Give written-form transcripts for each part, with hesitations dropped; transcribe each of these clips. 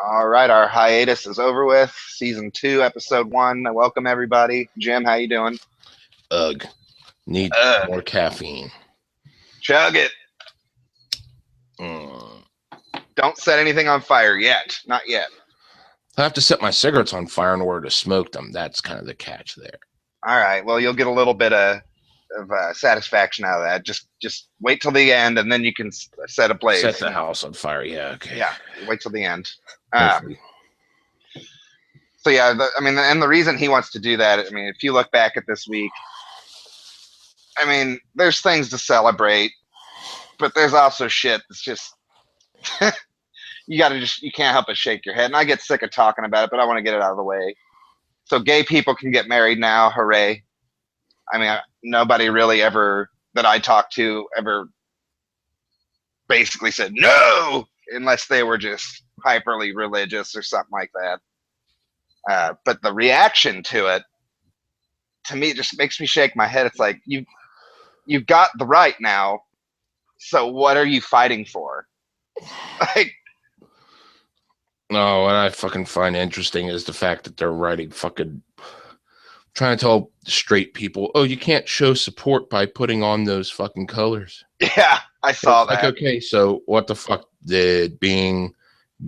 All right, our hiatus is over with. Season 2, episode 1. Welcome everybody. Jim, how you doing? Ugh. Need Ugh, more caffeine. chug it. Mm. Don't set anything on fire yet. Not yet. I have to set my cigarettes on fire in order to smoke them. That's kind of the catch there. All right. Well, you'll get a little bit of satisfaction out of that. Just wait till the end, and then you can set a Set blaze. the house on fire. Yeah, okay. Yeah. Wait till the end. Uh, Hopefully. so yeah, and the reason he wants to do that, I mean, if you look back at this week, I mean, there's things to celebrate, but there's also shit that's just you can't help but shake your head. And I get sick of talking about it, but I want to get it out of the way. So gay people can get married now. Hooray. I mean, nobody really ever that I talked to ever basically said no, unless they were just hyperly religious or something like that. But the reaction to it, to me, it just makes me shake my head. It's like you've got the right now, so what are you fighting for? Like, No, what I fucking find interesting is the fact that they're writing fucking trying to tell straight people, oh, you can't show support by putting on those fucking colors. yeah, I saw It's like, that. okay, so what the fuck did being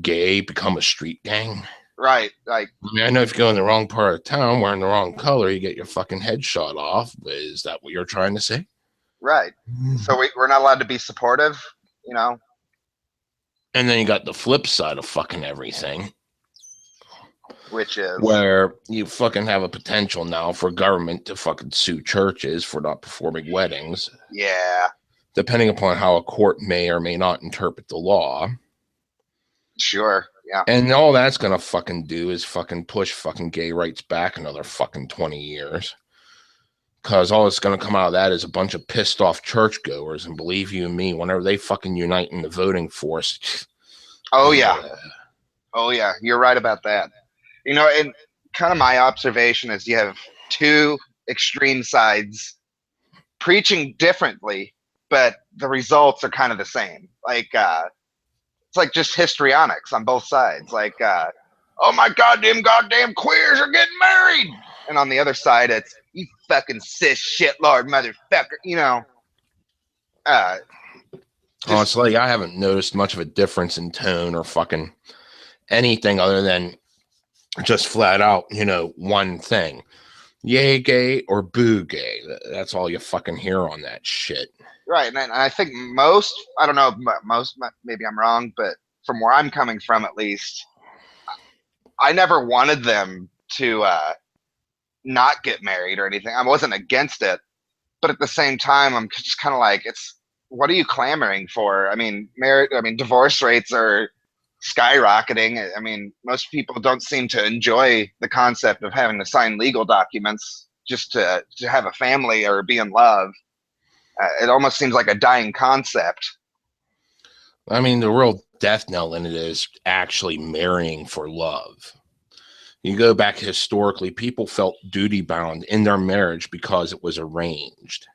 gay become a street gang? Right, like, I mean, I know if you go in the wrong part of town wearing the wrong color, you get your fucking head shot off. Is that what you're trying to say? right. So we're not allowed to be supportive, you know? And then you got the flip side of fucking everything, Which is where you fucking have a potential now for government to fucking sue churches for not performing weddings, yeah, depending upon how a court may or may not interpret the law. sure, yeah, And all that's gonna fucking do is fucking push fucking gay rights back another fucking 20 years. Because all that's going to come out of that is a bunch of pissed off churchgoers. And believe you me, whenever they fucking unite in the voting force. oh yeah, oh yeah, you're right about that. You know, and kind of my observation is you have two extreme sides preaching differently, but the results are kind of the same. Like, it's like just histrionics on both sides. Like, oh my god, them goddamn queers are getting married, and on the other side, it's you fucking cis shitlord motherfucker. You know, uh, just Honestly, I haven't noticed much of a difference in tone or fucking anything other than just flat out, one thing. Yay gay or boo gay. That's all you fucking hear on that shit. right. And I think most, I don't know, most, maybe I'm wrong, but from where I'm coming from, at least, I never wanted them to not get married or anything. I wasn't against it, but at the same time, I'm just kind of like, it's what are you clamoring for? I mean, divorce rates are skyrocketing. I mean, most people don't seem to enjoy the concept of having to sign legal documents just to have a family or be in love. It almost seems like a dying concept. I mean, the real death knell in it is actually marrying for love. You go back historically, people felt duty bound in their marriage because it was arranged.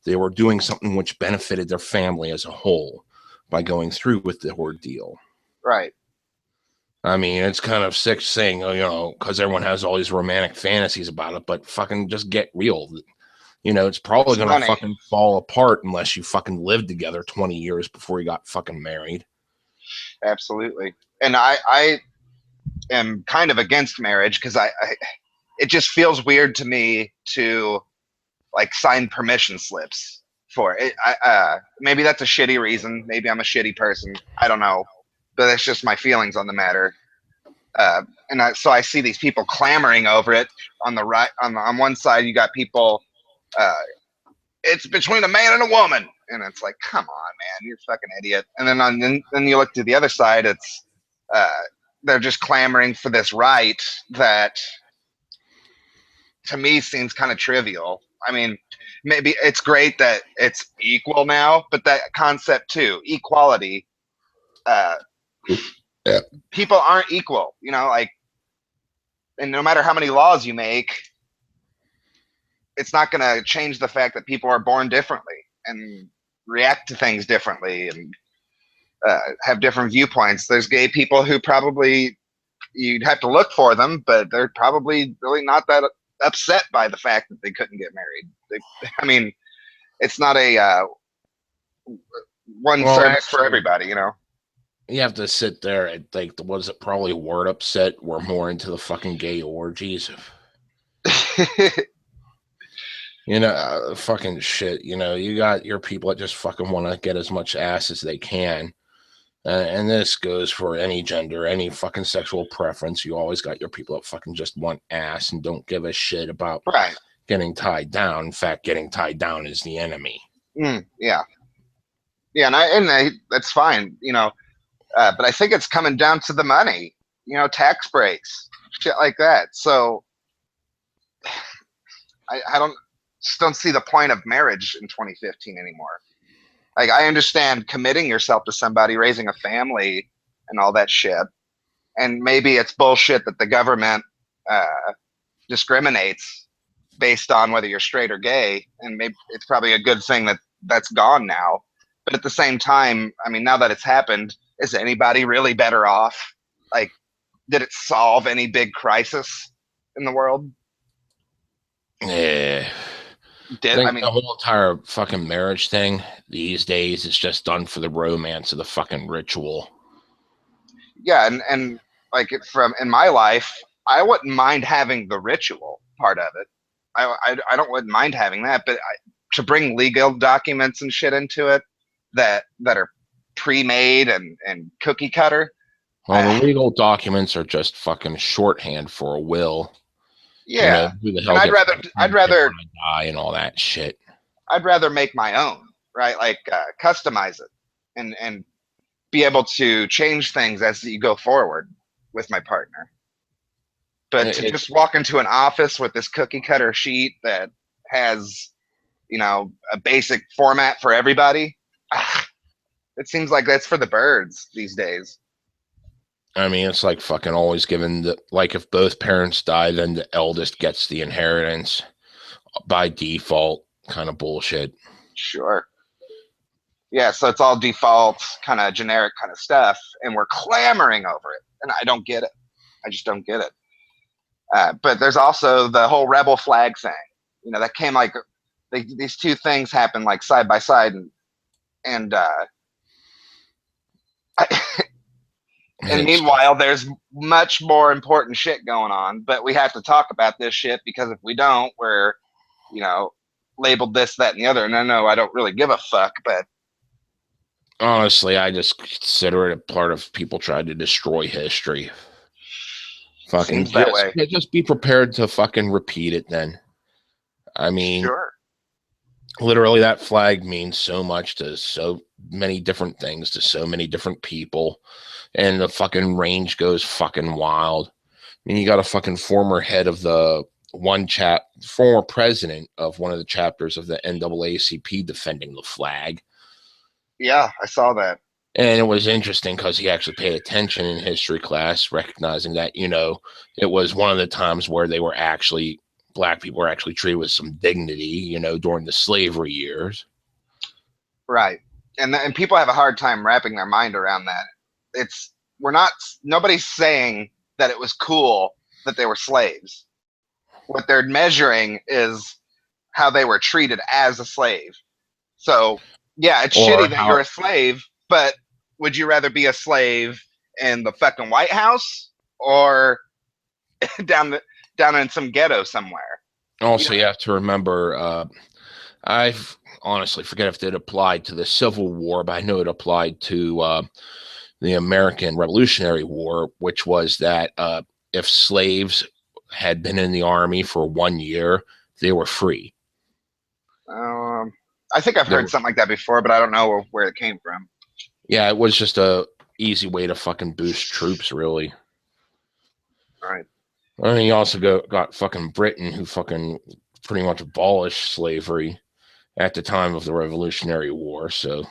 They were doing something which benefited their family as a whole by going through with the ordeal. Right. I mean, it's kind of sick saying, because everyone has all these romantic fantasies about it, but fucking just get real. It's probably going to fucking fall apart unless you fucking lived together 20 years before you got fucking married. Absolutely. And I am kind of against marriage because it just feels weird to me to like sign permission slips for it. Maybe that's a shitty reason. Maybe I'm a shitty person. I don't know, but that's just my feelings on the matter. So I see these people clamoring over it on the right. On one side, you got people. Uh, it's between a man and a woman, and it's like, come on, man, you're a fucking idiot. And then you look to the other side. It's they're just clamoring for this right that to me seems kind of trivial. I mean, maybe it's great that it's equal now, but that concept too, equality, Yeah. people aren't equal, like, and no matter how many laws you make, it's not going to change the fact that people are born differently and react to things differently. And have different viewpoints. There's gay people who probably you'd have to look for them, but they're probably really not that upset by the fact that they couldn't get married. I mean, it's not a one Well, service for actually, everybody, you know. you have to sit there and think, was it probably word upset? We're more into the fucking gay orgies. You know, fucking shit. You know, you got your people that just fucking want to get as much ass as they can. And this goes for any gender, any fucking sexual preference. You always got your people that fucking just want ass and don't give a shit about Right. getting tied down. In fact, getting tied down is the enemy. Yeah. Yeah, and that's fine, you know. But I think it's coming down to the money, you know, tax breaks, shit like that. So I don't see the point of marriage in 2015 anymore. Like, I understand committing yourself to somebody, raising a family, and all that shit. And maybe it's bullshit that the government discriminates based on whether you're straight or gay, and maybe it's probably a good thing that that's gone now. But at the same time, I mean, now that it's happened, is anybody really better off? Like, did it solve any big crisis in the world? Yeah. I mean, the whole entire fucking marriage thing these days is just done for the romance of the fucking ritual. Yeah, and like from in my life, I wouldn't mind having the ritual part of it. I don't wouldn't mind having that, but to bring legal documents and shit into it that are pre-made and cookie cutter. Well, the legal documents are just fucking shorthand for a will. Yeah, you know, who the hell and I'd rather die and all that shit. I'd rather make my own, right? Like customize it and be able to change things as you go forward with my partner. But to just walk into an office with this cookie cutter sheet that has, you know, a basic format for everybody, it seems like that's for the birds these days. I mean, it's like fucking always given the, like, if both parents die, then the eldest gets the inheritance by default kind of bullshit. Sure. Yeah, so it's all default, kind of generic kind of stuff, and we're clamoring over it, and I don't get it. I just don't get it. But there's also the whole rebel flag thing. You know, that came like these two things happen like side by side, and and meanwhile, there's much more important shit going on. But we have to talk about this shit because if we don't, we're, you know, labeled this, that, and the other. No, I don't really give a fuck. But honestly, I just consider it a part of people trying to destroy history. Fucking seems that way. Just be prepared to fucking repeat it then. I mean, sure. Literally, that flag means so much to so many different things to so many different people, and the fucking range goes fucking wild. I mean, you got a fucking former head of the former president of one of the chapters of the NAACP defending the flag. Yeah, I saw that. And it was interesting because he actually paid attention in history class, recognizing that, you know, it was one of the times where they were actually, black people were actually treated with some dignity, you know, during the slavery years. Right. And people have a hard time wrapping their mind around that. Nobody's saying that it was cool that they were slaves. What they're measuring is how they were treated as a slave. So, yeah, it's shitty that you're a slave, but would you rather be a slave in the fucking White House or down in some ghetto somewhere? Also, you have to remember, I honestly forget if it applied to the Civil War, but I know it applied to the American Revolutionary War, which was that if slaves had been in the army for 1 year, they were free. I think I've heard something like that before, but I don't know where it came from. Yeah, it was just a easy way to fucking boost troops, really. All right. I mean, you also got fucking Britain, who fucking pretty much abolished slavery at the time of the Revolutionary War. So,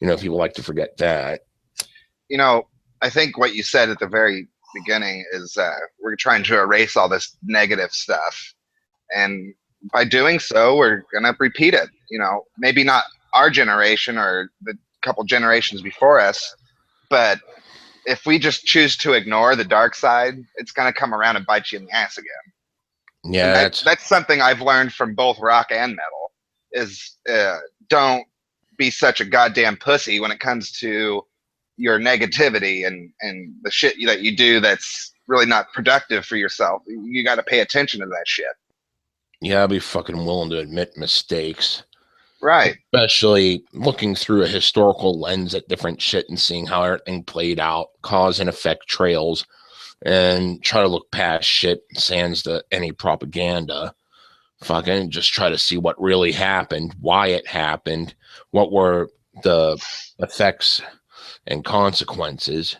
you know, people like to forget that. You know, I think what you said at the very beginning is we're trying to erase all this negative stuff. And by doing so, we're going to repeat it. You know, maybe not our generation or the couple generations before us. But if we just choose to ignore the dark side, it's going to come around and bite you in the ass again. And Yeah, that's something I've learned from both rock and metal is don't be such a goddamn pussy when it comes to your negativity and the shit that you do that's really not productive for yourself. You got to pay attention to that shit. yeah, I'll be fucking willing to admit mistakes. Right. Especially looking through a historical lens at different shit and seeing how everything played out, cause and effect trails, and try to look past shit, sans to any propaganda. Fucking just try to see what really happened, why it happened, what were the effects and consequences.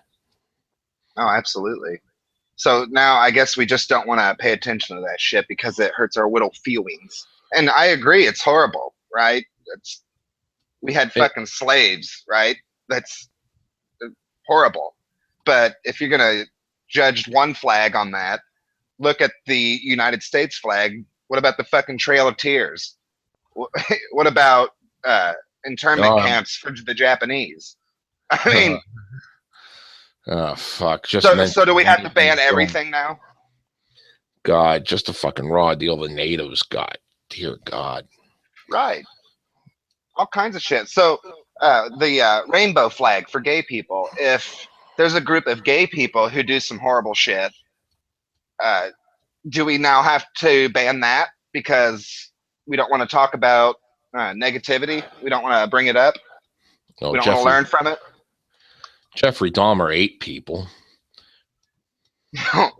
Oh, absolutely. So now I guess we just don't want to pay attention to that shit because it hurts our little feelings. And I agree, it's horrible, right? It's we had fucking slaves, right? That's horrible. But if you're gonna judge one flag on that, look at the United States flag. What about the fucking Trail of Tears? What about internment Um, camps for the Japanese? I mean, oh fuck! Just so do we have to ban mention everything now? God, just a fucking raw deal the natives got. Dear God. Right. All kinds of shit. So the rainbow flag for gay people. If there's a group of gay people who do some horrible shit, uh, do we now have to ban that because we don't want to talk about negativity? We don't want to bring it up. Oh, We don't want to learn from it. Jeffrey Dahmer ate people. Yeah.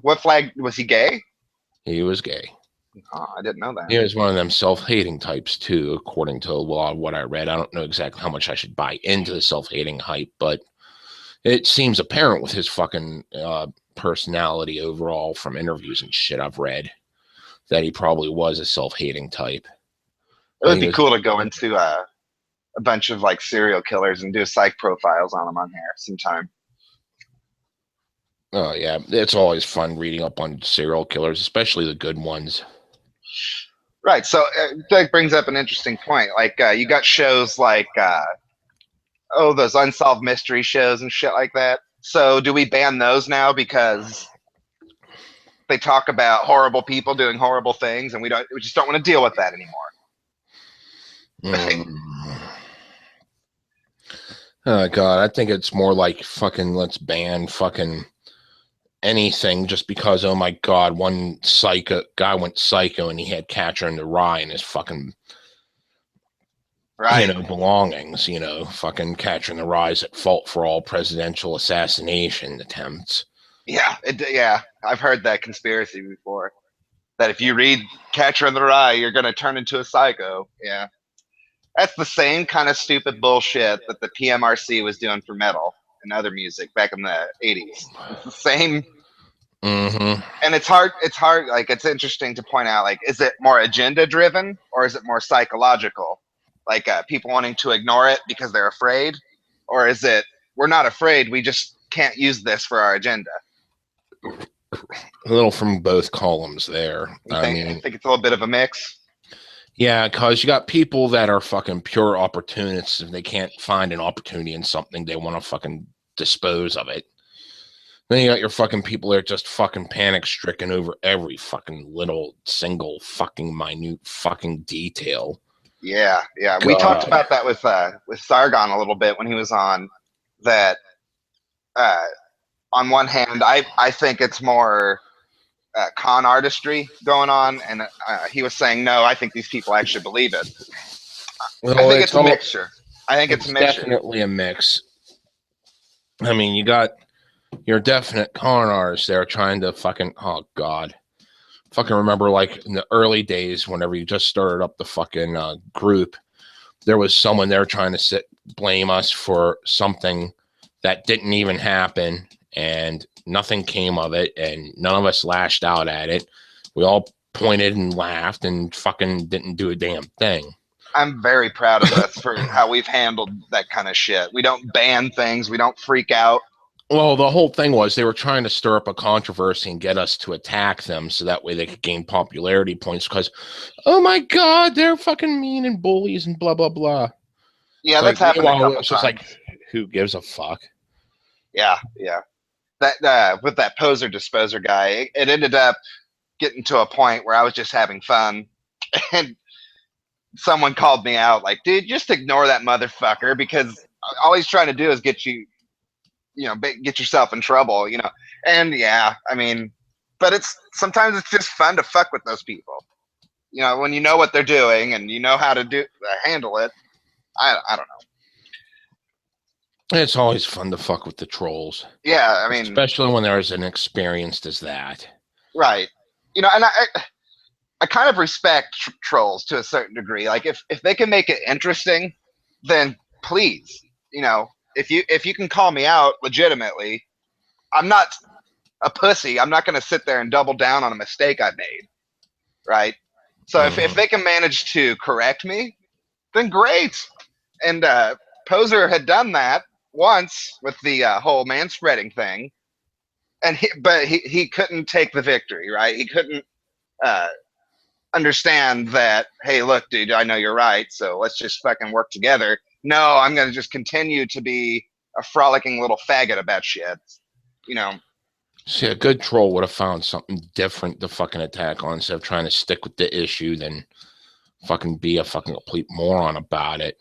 What flag was he gay? He was gay. Oh, I didn't know that. He was one of them self-hating types too, according to a lot of what I read. I don't know exactly how much I should buy into the self-hating hype, but it seems apparent with his fucking personality overall from interviews and shit I've read that he probably was a self-hating type. It would be cool to go into a bunch of like serial killers and do psych profiles on them on here sometime. Oh yeah, it's always fun reading up on serial killers, especially the good ones. Right. So that brings up an interesting point. Like you got shows like those unsolved mystery shows and shit like that. So do we ban those now because they talk about horrible people doing horrible things and we just don't want to deal with that anymore? Oh God, I think it's more like fucking let's ban fucking anything just because, oh my God, one psycho guy went psycho and he had Catcher in the Rye in his fucking belongings, fucking Catcher in the Rye's at fault for all presidential assassination attempts. Yeah, yeah, I've heard that conspiracy before. That if you read Catcher in the Rye, you're gonna turn into a psycho. Yeah, that's the same kind of stupid bullshit that the PMRC was doing for metal and other music back in the '80s. It's the same. Mm-hmm. And it's hard. Like it's interesting to point out. Like, is it more agenda driven or is it more psychological? Like people wanting to ignore it because they're afraid, or is it we're not afraid, we just can't use this for our agenda? A little from both columns there. I think it's a little bit of a mix. Yeah, because you got people that are fucking pure opportunists. If they can't find an opportunity in something, they want to fucking dispose of it. Then you got your fucking people that are just fucking panic stricken over every fucking little single fucking minute fucking detail. Yeah, yeah. God. We talked about that with Sargon a little bit when he was on. That on one hand, I think it's more con artistry going on, and he was saying no. I think these people actually believe it. Well, I think it's a mixture. I think it's a mixture. Definitely a mix. I mean, you got your definite con artists there trying to fucking fucking remember like in the early days whenever you just started up the fucking group, there was someone there trying to blame us for something that didn't even happen and nothing came of it and none of us lashed out at it. We all pointed and laughed and fucking didn't do a damn thing. I'm very proud of us for how we've handled that kind of shit. We don't ban things. We don't freak out. Well, the whole thing was they were trying to stir up a controversy and get us to attack them so that way they could gain popularity points because, oh my God, they're fucking mean and bullies and blah, blah, blah. Yeah, It's that's like, happened a meanwhile, couple it's just times. like, who gives a fuck? Yeah, yeah. That with that poser disposer guy, it ended up getting to a point where I was just having fun, and someone called me out, like, "Dude, just ignore that motherfucker because all he's trying to do is get you, get yourself in trouble, you know." And yeah, I mean, but it's sometimes it's just fun to fuck with those people, when you know what they're doing and you know how to handle it. I don't know. It's always fun to fuck with the trolls, Yeah, I mean, especially when they're as inexperienced as that. right. And I kind of respect trolls to a certain degree. Like if they can make it interesting, then please, if you can call me out legitimately, I'm not a pussy. I'm not going to sit there and double down on a mistake I made, right? So if they can manage to correct me, then great. And Poser had done that once with the whole man spreading thing, and he couldn't take the victory, right? He couldn't uh, understand that, hey, look, dude, I know you're right, so let's just fucking work together. No, I'm gonna just continue to be a frolicking little faggot about shit. You know. See, a good troll would have found something different to fucking attack on instead of trying to stick with the issue, then fucking be a fucking complete moron about it.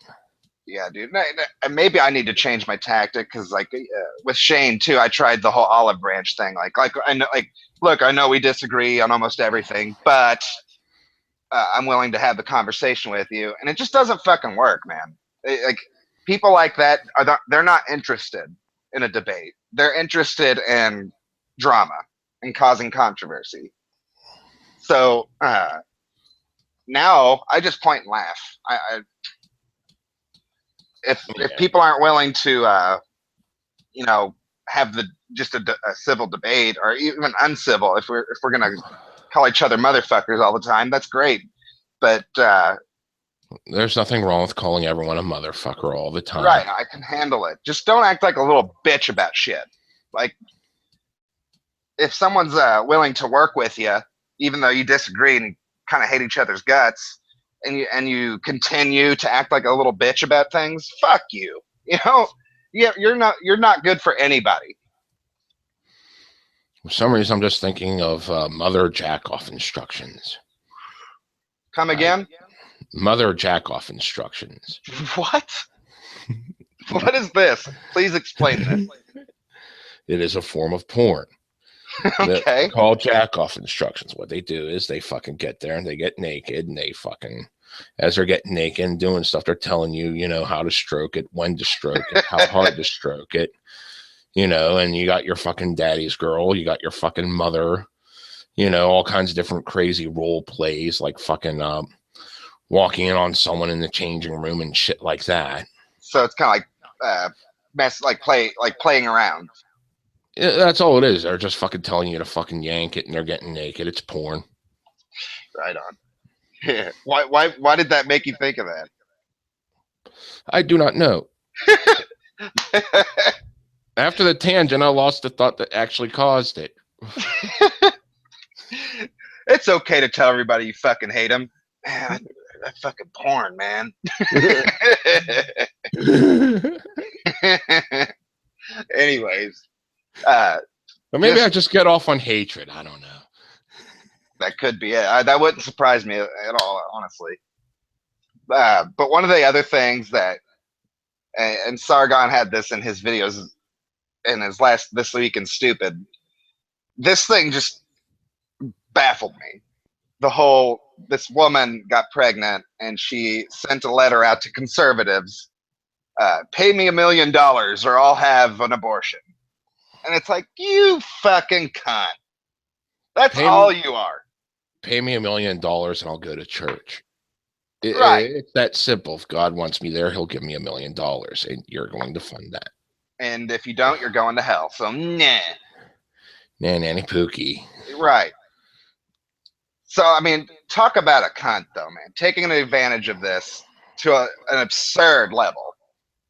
Yeah, dude. Maybe I need to change my tactic because, like, with Shane too, I tried the whole olive branch thing. Like I know, like, look, I know we disagree on almost everything, but I'm willing to have the conversation with you, and it just doesn't fucking work, man. Like people like that they're not interested in a debate. They're interested in drama and causing controversy. So now I just point and laugh. If people aren't willing to, have the just a civil debate or even uncivil, if we're gonna call each other motherfuckers all the time, that's great. But there's nothing wrong with calling everyone a motherfucker all the time. Right, I can handle it. Just don't act like a little bitch about shit. Like, if someone's willing to work with you, even though you disagree and kind of hate each other's guts, and you continue to act like a little bitch about things, fuck you. Yeah, you're not good for anybody. For some reason, I'm just thinking of mother jack-off instructions. Come again? Mother jack-off instructions. What? What is this? Please explain this. It is a form of porn. Okay. They're called jack-off instructions. What they do is they fucking get there and they get naked and they fucking, as they're getting naked and doing stuff, they're telling you, how to stroke it, when to stroke it, how hard to stroke it, and you got your fucking daddy's girl, you got your fucking mother, all kinds of different crazy role plays, like fucking walking in on someone in the changing room and shit like that. So it's kind of like playing around. Yeah, that's all it is. They're just fucking telling you to fucking yank it and they're getting naked. It's porn. Right on. Yeah. Why did that make you think of that? I do not know. After the tangent, I lost the thought that actually caused it. It's okay to tell everybody you fucking hate them. Man, that fucking porn, man. Anyways. But maybe I just get off on hatred. I don't know. That could be it. That wouldn't surprise me at all, honestly. But one of the other things that, and Sargon had this in his videos in his last This Week in Stupid, this thing just baffled me. This woman got pregnant and she sent a letter out to conservatives, pay me $1 million or I'll have an abortion. And it's like, you fucking cunt. That's all you are. Pay me $1 million and I'll go to church. Right. It's that simple. If God wants me there, he'll give me $1 million and you're going to fund that. And if you don't, you're going to hell. So, nah. Nah, nanny pookie. Right. So, I mean, talk about a cunt, though, man. Taking advantage of this to an absurd level.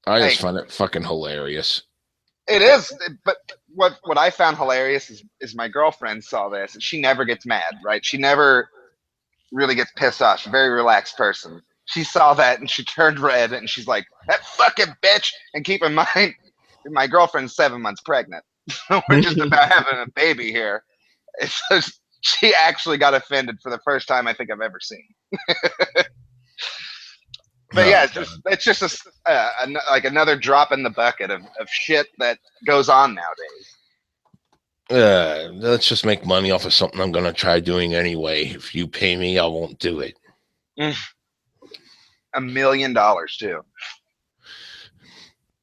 I just find it fucking hilarious. It is, but what I found hilarious is my girlfriend saw this, and she never gets mad, right? She never really gets pissed off. She's a very relaxed person. she saw that and she turned red and she's like, "That fucking bitch!" And keep in mind, my girlfriend's 7 months pregnant. We're just about having a baby here. So she actually got offended for the first time I think I've ever seen. But yeah, Oh, it's just like another drop in the bucket of shit that goes on nowadays. let's just make money off of something I'm going to try doing anyway. If you pay me, I won't do it. $1 million too.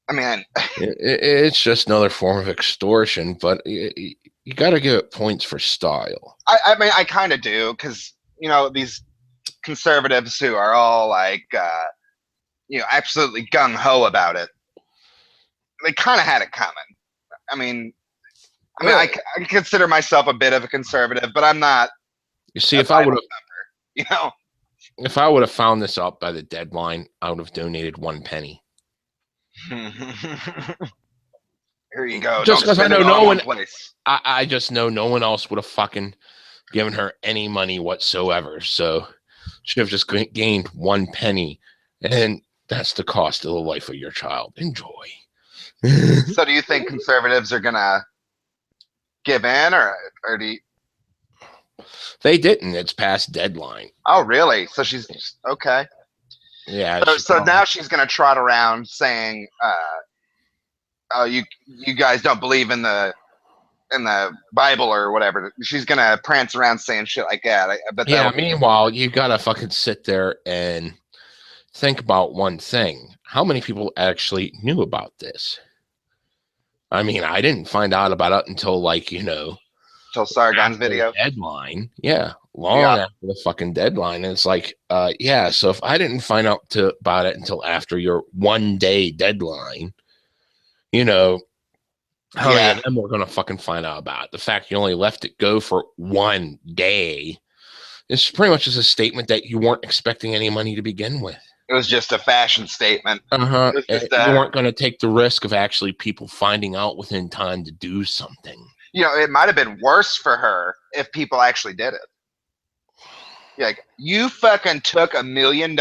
I mean, it's just another form of extortion, but you got to give it points for style. I mean, I kind of do because these conservatives who are all like, absolutely gung ho about it. They kind of had it coming. I mean, I consider myself a bit of a conservative, but I'm not. You see, if I would have, if I would have found this out by the deadline, I would have donated 1 penny. Here you go. Just because I know no one. Place. I just know no one else would have fucking given her any money whatsoever. So she have just gained 1 penny, and that's the cost of the life of your child. Enjoy. So, do you think conservatives are gonna give in, or do you... They didn't. It's past deadline. Oh, really? So she's okay. Yeah. So now she's gonna trot around saying, "Oh, you guys don't believe in the Bible or whatever." She's gonna prance around saying shit like that. Yeah. Meanwhile, you gotta fucking sit there and think about one thing: how many people actually knew about this? I mean, I didn't find out about it until until Sargon's video deadline. Yeah, long after the fucking deadline. And it's like, yeah. So if I didn't find out about it until after your 1 day deadline, how many of them were gonna fucking find out about it? The fact you only left it go for 1 day is pretty much just a statement that you weren't expecting any money to begin with. It was just a fashion statement. You weren't going to take the risk of actually people finding out within time to do something. It might have been worse for her if people actually did it. Like, you fucking took $1 million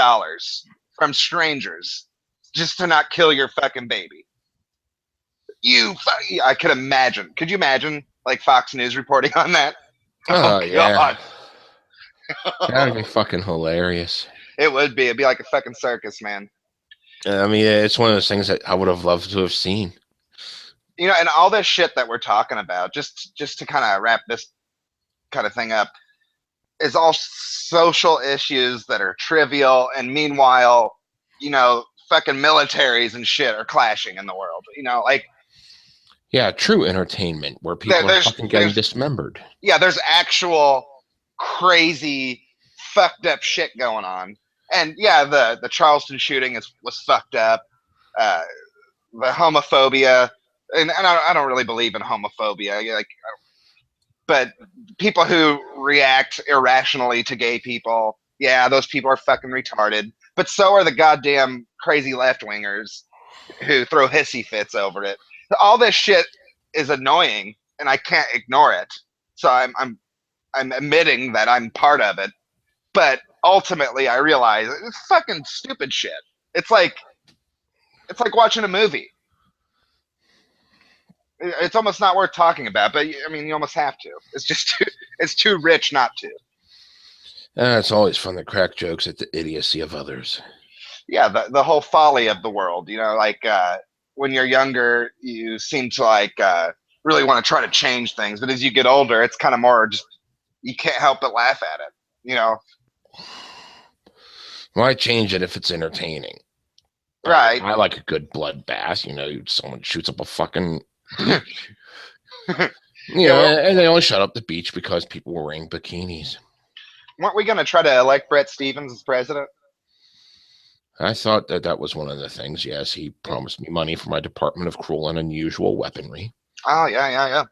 from strangers just to not kill your fucking baby. I could imagine. Could you imagine, like, Fox News reporting on that? Oh yeah. That'd be fucking hilarious. It would be. It'd be like a fucking circus, man. I mean, it's one of those things that I would have loved to have seen. And all this shit that we're talking about, just to kind of wrap this kind of thing up, is all social issues that are trivial. And meanwhile, fucking militaries and shit are clashing in the world. Yeah, true entertainment where people are fucking getting dismembered. Yeah, there's actual crazy, fucked up shit going on. And yeah, the Charleston shooting was fucked up. The homophobia, and I don't really believe in homophobia. But people who react irrationally to gay people, yeah, those people are fucking retarded. But so are the goddamn crazy left wingers who throw hissy fits over it. All this shit is annoying, and I can't ignore it. So I'm admitting that I'm part of it. But ultimately, I realize it's fucking stupid shit. It's like watching a movie. It's almost not worth talking about, but I mean, you almost have to. It's too rich not to. It's always fun to crack jokes at the idiocy of others. Yeah, the whole folly of the world. When you're younger, you seem to really want to try to change things, but as you get older, it's kind of more just you can't help but laugh at it. Why change it if it's entertaining? Right. I like a good bloodbath. Someone shoots up a fucking beach. And they only shut up the beach because people were wearing bikinis. Weren't we going to try to elect Brett Stevens as president? I thought that was one of the things. Yes, he promised me money for my Department of Cruel and Unusual Weaponry. Oh, yeah.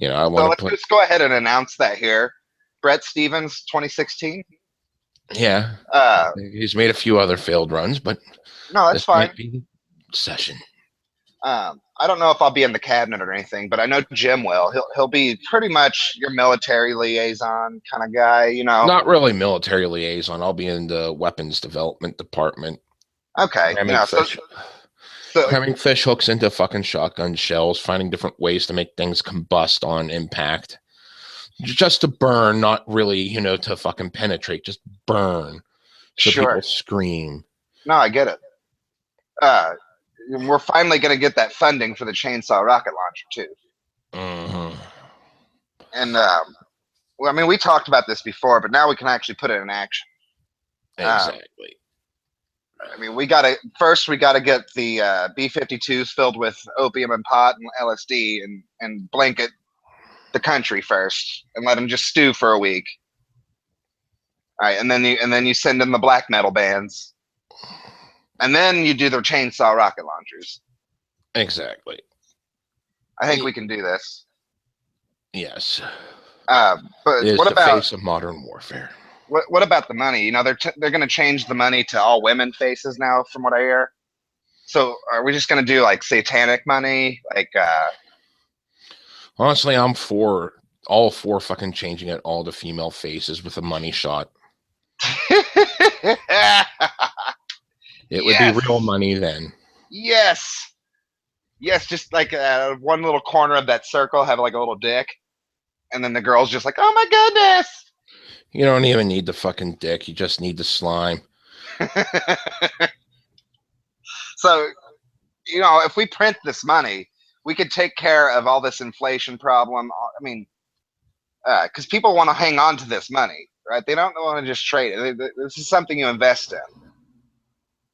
I want to let's go ahead and announce that here. Brett Stevens, 2016. Yeah. He's made a few other failed runs, but no, that's fine. Might be session. I don't know if I'll be in the cabinet or anything, but I know Jim will. He'll be pretty much your military liaison kind of guy, you know. Not really military liaison. I'll be in the weapons development department. Okay, you Cramming know, fish, so cramming fish hooks into fucking shotgun shells, finding different ways to make things combust on impact. Just to burn, not really, to fucking penetrate, just burn. So people sure. scream. No, I get it. Uh, we're finally going to get that funding for the chainsaw rocket launcher too. Mm-hmm. And well, I mean, we talked about this before, but now we can actually put it in action. Exactly. I mean, we got to get the B-52s filled with opium and pot and LSD and blanket the country first and let them just stew for a week. All right, and then you send in the black metal bands, and then you do the chainsaw rocket launchers. Exactly. I think we can do this. Yes. But it is what the about face of modern warfare? what about the money? You know, they're going to change the money to all women faces now, from what I hear. So are we just going to do like satanic money? Like, honestly, I'm for all for fucking changing it all to female faces with a money shot. It would be real money then. Yes. Yes, just like one little corner of that circle have like a little dick. And then the girl's just like, oh my goodness. You don't even need the fucking dick. You just need the slime. So, you know, if we print this money, we could take care of all this inflation problem. I mean, because people want to hang on to this money, right? They don't want to just trade it. This is something you invest in.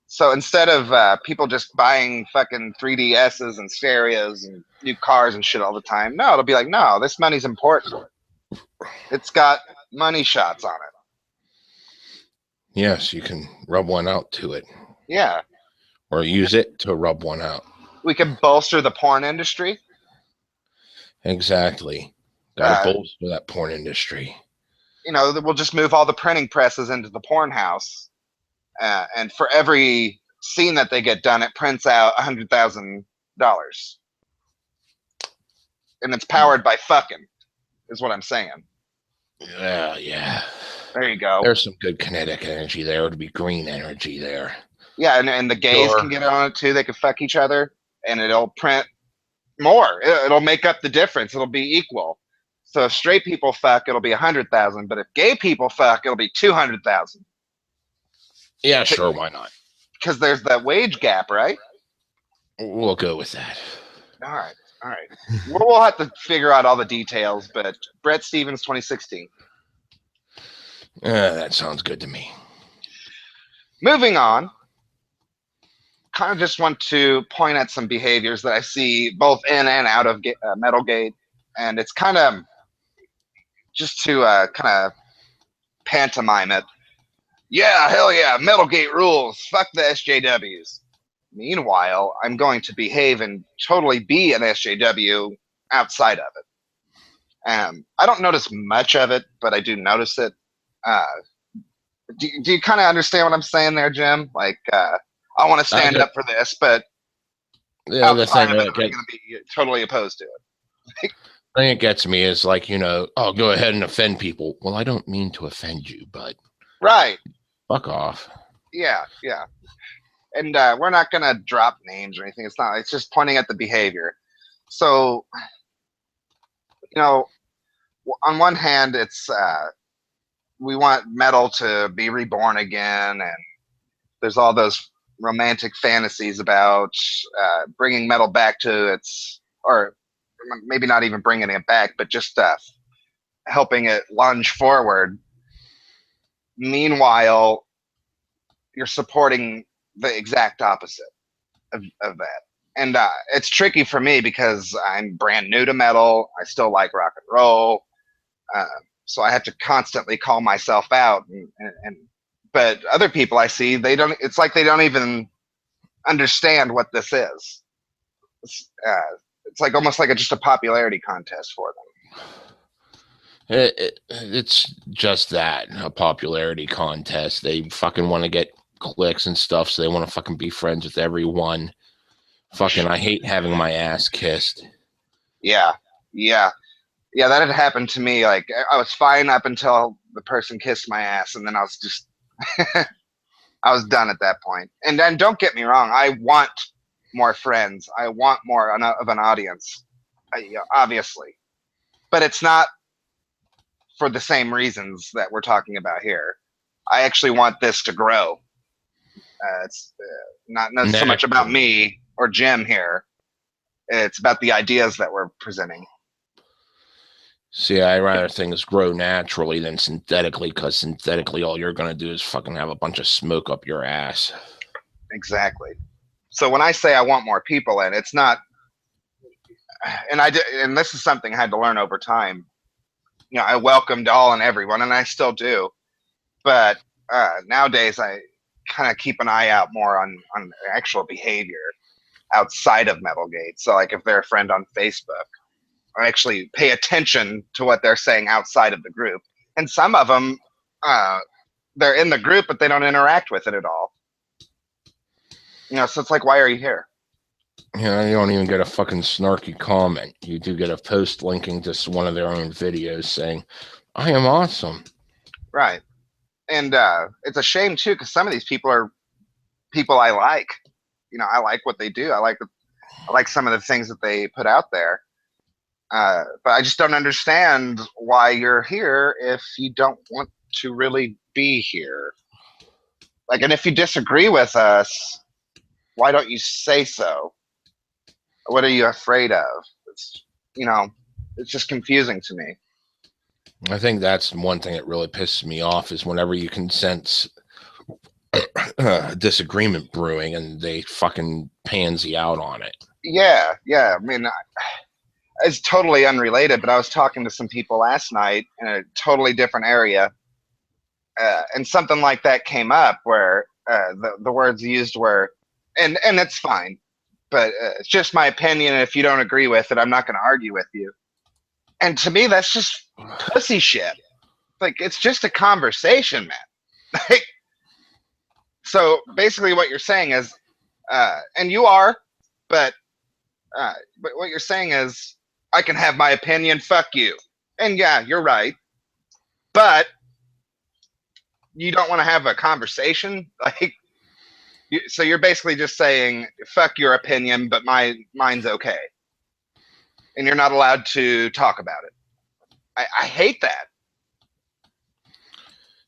So instead of people just buying fucking 3DSs and stereos and new cars and shit all the time, no, it'll be like, no, this money's important. It's got money shots on it. Yes, you can rub one out to it. Yeah. Or use it to rub one out. We can bolster the porn industry. Exactly. Got to bolster that porn industry. You know, we'll just move all the printing presses into the porn house. And for every scene that they get done, it prints out $100,000. And it's powered by fucking, is what I'm saying. Yeah. There you go. There's some good kinetic energy there. It'd be green energy there. Yeah, and the gays can get on it too. They can fuck each other, and it'll print more. It'll make up the difference. It'll be equal. So if straight people fuck, it'll be 100,000. But if gay people fuck, it'll be 200,000. Yeah, sure. Why not? Because there's that wage gap, right? We'll go with that. All right. We'll have to figure out all the details. But Brett Stevens, 2016. That sounds good to me. Moving on. Kind of just want to point at some behaviors that I see both in and out of MetalGate, and it's kind of just to kind of pantomime it. Yeah, hell yeah, MetalGate rules. Fuck the SJWs. Meanwhile, I'm going to behave and totally be an SJW outside of it. I don't notice much of it, but I do notice it. Do you kind of understand what I'm saying there, Jim? Like, I want to stand up for this, but yeah, the thing I'm going to be totally opposed to it. The thing that gets me is like, oh, go ahead and offend people. Well, I don't mean to offend you, but right, fuck off. Yeah. And we're not going to drop names or anything. It's just pointing at the behavior. So, on one hand, it's we want metal to be reborn again, and there's all those romantic fantasies about bringing metal back to its, or maybe not even bringing it back, but just helping it lunge forward. Meanwhile, you're supporting the exact opposite of that. And it's tricky for me because I'm brand new to metal. I still like rock and roll. So I have to constantly call myself out. But other people I see, it's like they don't even understand what this is. It's like almost like just a popularity contest for them. It's just that, a popularity contest. They fucking want to get clicks and stuff, so they want to fucking be friends with everyone. Fucking, I hate having my ass kissed. Yeah, yeah, yeah. That had happened to me. Like I was fine up until the person kissed my ass, and then I was just, I was done at that point. And then don't get me wrong, I want more friends. I want more of an audience, obviously, but it's not for the same reasons that we're talking about here. I actually want this to grow. It's not so much about Naturally. me or Jim here. It's about the ideas that we're presenting. See, I rather things grow naturally than synthetically, because synthetically, all you're gonna do is fucking have a bunch of smoke up your ass. Exactly. So when I say I want more people in, it's not, and this is something I had to learn over time. You know, I welcomed all and everyone, and I still do. But nowadays, I kind of keep an eye out more on actual behavior outside of MetalGate. So, like, if they're a friend on Facebook, I actually pay attention to what they're saying outside of the group. And some of them, they're in the group, but they don't interact with it at all. You know, so it's like, why are you here? You know, you don't even get a fucking snarky comment. You do get a post linking to one of their own videos saying, "I am awesome." Right. And it's a shame too, because some of these people are people I like. You know, I like what they do. I like some of the things that they put out there. But I just don't understand why you're here if you don't want to really be here. Like, and if you disagree with us, why don't you say so? What are you afraid of? It's, you know, it's just confusing to me. I think that's one thing that really pisses me off is whenever you can sense disagreement brewing and they fucking pansy out on it. Yeah, yeah. I mean, it's totally unrelated, but I was talking to some people last night in a totally different area, and something like that came up where the words used were, and it's fine, but it's just my opinion. And if you don't agree with it, I'm not going to argue with you. And to me, that's just pussy shit. Like, it's just a conversation, man. Like, so basically, what you're saying is, and you are, but but what you're saying is, I can have my opinion. Fuck you. And yeah, you're right. But you don't want to have a conversation, like. So you're basically just saying, "Fuck your opinion, but mine's okay," and you're not allowed to talk about it. I hate that.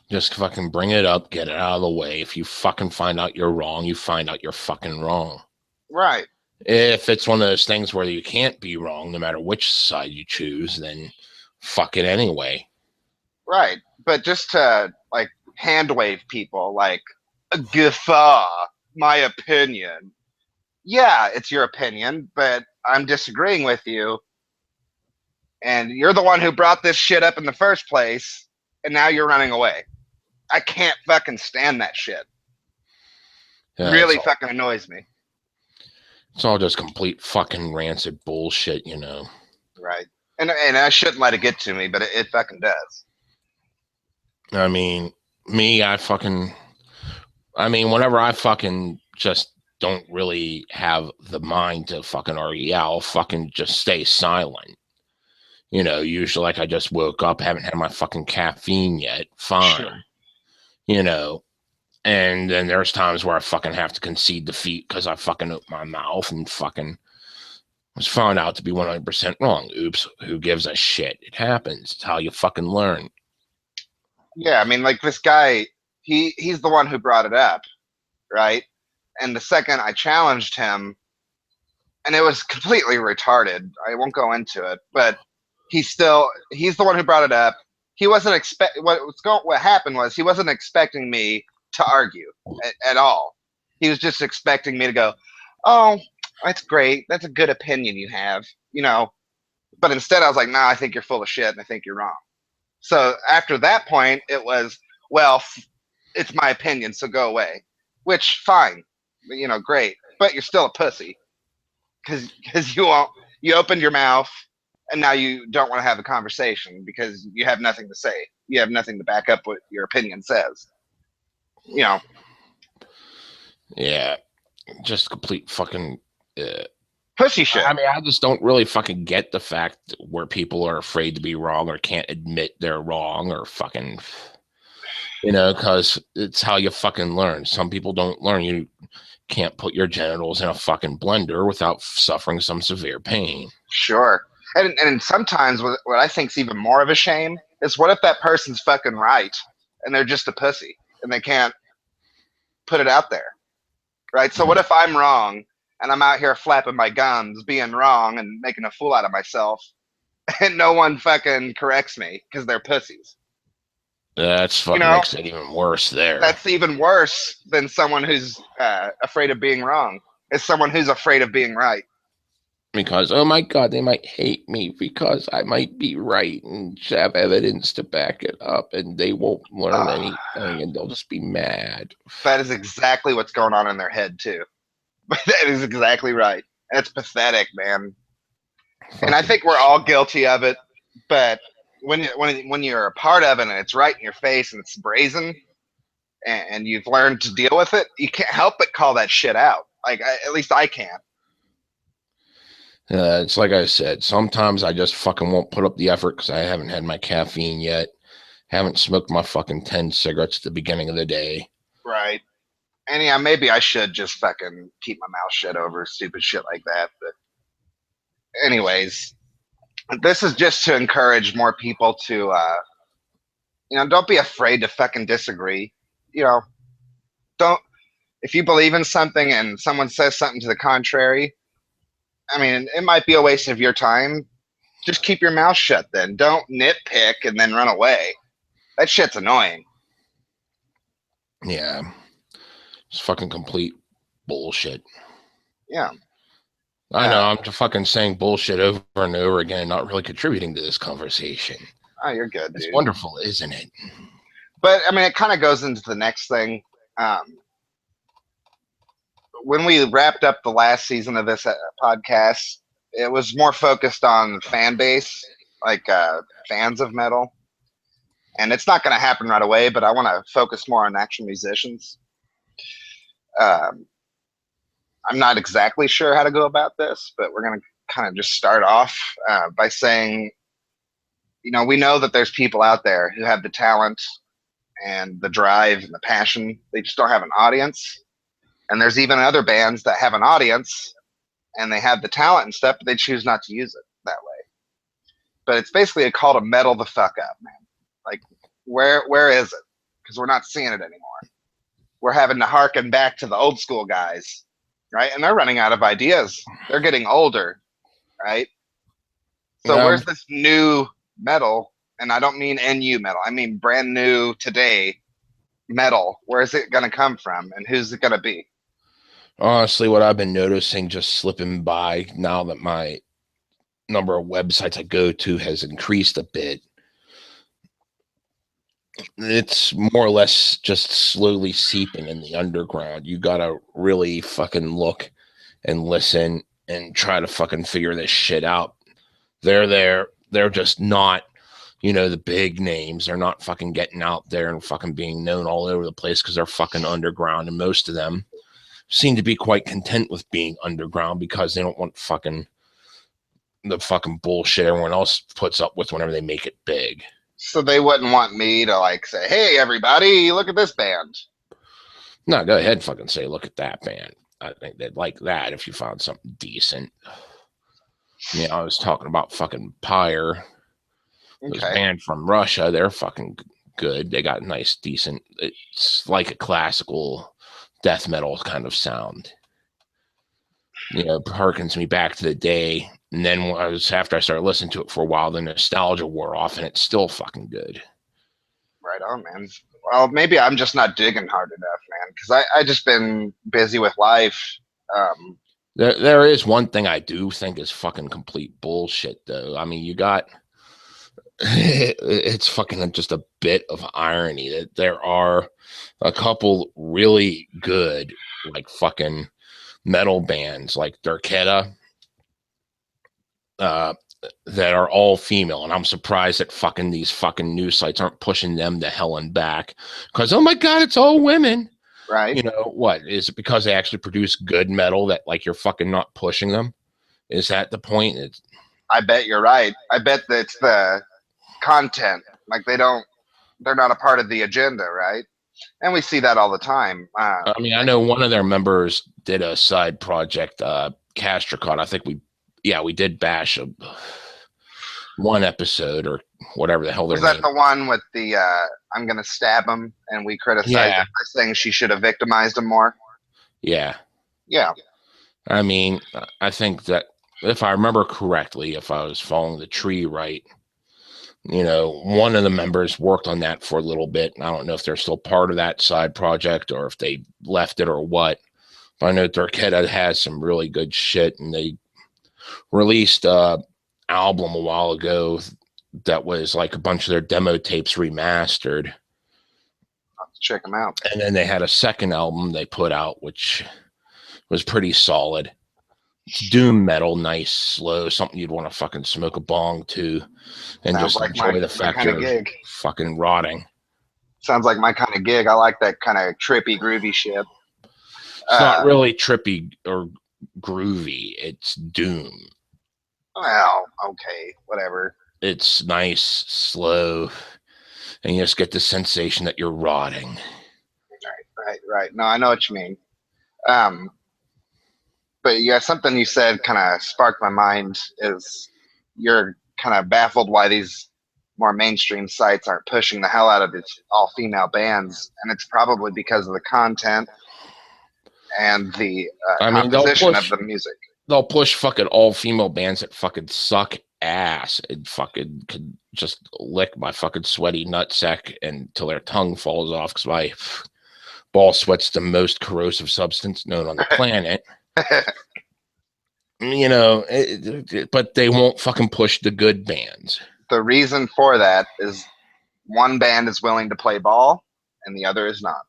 Just fucking bring it up, get it out of the way. If you fucking find out you're wrong, you find out you're fucking wrong. Right. If it's one of those things where you can't be wrong, no matter which side you choose, then fuck it anyway. Right. But just to like hand wave people like a guffaw, my opinion. Yeah, it's your opinion, but I'm disagreeing with you. And you're the one who brought this shit up in the first place, and now you're running away. I can't fucking stand that shit. Really fucking annoys me. It's all just complete fucking rancid bullshit, you know. Right. And I shouldn't let it get to me, but it fucking does. I mean, whenever I fucking just don't really have the mind to fucking argue, yeah, I'll fucking just stay silent. You know, usually like I just woke up, haven't had my fucking caffeine yet. Fine. Sure. You know, and then there's times where I fucking have to concede defeat because I fucking opened my mouth and fucking was found out to be 100% wrong. Oops, who gives a shit? It happens. It's how you fucking learn. Yeah, I mean, like this guy, he's the one who brought it up, right? And the second I challenged him, and it was completely retarded. I won't go into it, but he's the one who brought it up. He wasn't what happened was he wasn't expecting me to argue at all. He was just expecting me to go, "Oh, that's great. That's a good opinion you have," you know. But instead, I was like, "Nah, I think you're full of shit, and I think you're wrong." So after that point, it was, "Well, it's my opinion, so go away." Which, fine, you know, great, but you're still a pussy because you opened your mouth and now you don't want to have a conversation because you have nothing to say. You have nothing to back up what your opinion says. You know. Yeah, just complete fucking. Pussy shit. I mean, I just don't really fucking get the fact where people are afraid to be wrong or can't admit they're wrong or fucking, because it's how you fucking learn. Some people don't learn. You can't put your genitals in a fucking blender without suffering some severe pain. Sure. And sometimes what I think's even more of a shame is what if that person's fucking right and they're just a pussy and they can't put it out there, right? So what if I'm wrong and I'm out here flapping my gums, being wrong and making a fool out of myself, and no one fucking corrects me because they're pussies? That's fucking makes it even worse there. That's even worse than someone who's afraid of being wrong. Is someone who's afraid of being right. Because, oh my God, they might hate me because I might be right and have evidence to back it up, and they won't learn anything and they'll just be mad. That is exactly what's going on in their head, too. That is exactly right. It's pathetic, man. And I think we're all guilty of it, but when you're a part of it and it's right in your face and it's brazen and you've learned to deal with it, you can't help but call that shit out. Like, at least I can't. It's like I said, sometimes I just fucking won't put up the effort because I haven't had my caffeine yet. Haven't smoked my fucking 10 cigarettes at the beginning of the day. Right. And yeah, maybe I should just fucking keep my mouth shut over stupid shit like that. But anyways, this is just to encourage more people to, don't be afraid to fucking disagree. If you believe in something and someone says something to the contrary, I mean, it might be a waste of your time. Just keep your mouth shut then. Don't nitpick and then run away. That shit's annoying. Yeah. It's fucking complete bullshit. Yeah. I know, I'm just fucking saying bullshit over and over again, not really contributing to this conversation. Oh, you're good, It's dude. wonderful, isn't it? But, I mean, it kind of goes into the next thing. When we wrapped up the last season of this podcast, it was more focused on fan base, like fans of metal. And it's not going to happen right away, but I want to focus more on actual musicians. I'm not exactly sure how to go about this, but we're going to kind of just start off by saying, we know that there's people out there who have the talent and the drive and the passion. They just don't have an audience. And there's even other bands that have an audience and they have the talent and stuff, but they choose not to use it that way. But it's basically a call to metal the fuck up, man. Like, where is it? Because we're not seeing it anymore. We're having to harken back to the old school guys, right? And they're running out of ideas. They're getting older, right? So where's this new metal? And I don't mean NU metal. I mean brand new today metal. Where is it going to come from? And who's it going to be? Honestly, what I've been noticing just slipping by now that my number of websites I go to has increased a bit, it's more or less just slowly seeping in the underground. You gotta really fucking look and listen and try to fucking figure this shit out. They're there. They're just not, the big names. They're not fucking getting out there and fucking being known all over the place because they're fucking underground. And most of them seem to be quite content with being underground because they don't want the fucking bullshit everyone else puts up with whenever they make it big. So they wouldn't want me to like say, "Hey, everybody, look at this band." No, go ahead and fucking say, "Look at that band." I think they'd like that if you found something decent. I was talking about fucking Pyre. This band from Russia. They're fucking good. They got nice, decent. It's like a classical death metal kind of sound. Harkens me back to the day. And then after I started listening to it for a while, the nostalgia wore off, and it's still fucking good. Right on, man. Well, maybe I'm just not digging hard enough, man, because I just been busy with life. There is one thing I do think is fucking complete bullshit, though. I mean, you got it's fucking just a bit of irony that there are a couple really good, like fucking metal bands like Durketa that are all female, and I'm surprised that fucking these fucking news sites aren't pushing them to hell and back because, oh my God, it's all women. Right. You know, what is it, because they actually produce good metal that like you're fucking not pushing them? Is that the point? I bet you're right. I bet that it's the content. Like they're not a part of the agenda, right? And we see that all the time. I mean, I know one of their members did a side project, Castricon. I think we did bash one episode or whatever the hell their Was that name. the one with the I'm gonna stab him, and we criticized Yeah. it by saying she should have victimized him more? Yeah. Yeah. I mean, I think that if I remember correctly, if I was following the tree right, you know, one of the members worked on that for a little bit. I don't know if they're still part of that side project or if they left it or what. But I know Darketta has some really good shit, and they released a album a while ago that was like a bunch of their demo tapes remastered. I'll have to check them out. And then they had a second album they put out, which was pretty solid. It's doom metal, nice, slow, something you'd want to fucking smoke a bong to and Sounds just like enjoy the fact kind of you're gig. fucking rotting. Sounds like my kind of gig. I like that kind of trippy, groovy shit. It's not really trippy or groovy. It's doom. Well, okay, whatever. It's nice, slow, and you just get the sensation that you're rotting. Right. No, I know what you mean. But yeah, something you said kind of sparked my mind. Is you're kind of baffled why these more mainstream sites aren't pushing the hell out of these all-female bands, and it's probably because of the content and the I mean, composition of the music. They'll push fucking all-female bands that fucking suck ass and fucking could just lick my fucking sweaty nutsack until their tongue falls off, because my ball sweat's the most corrosive substance known on the planet. You know, but they won't fucking push the good bands. The reason for that is one band is willing to play ball and the other is not.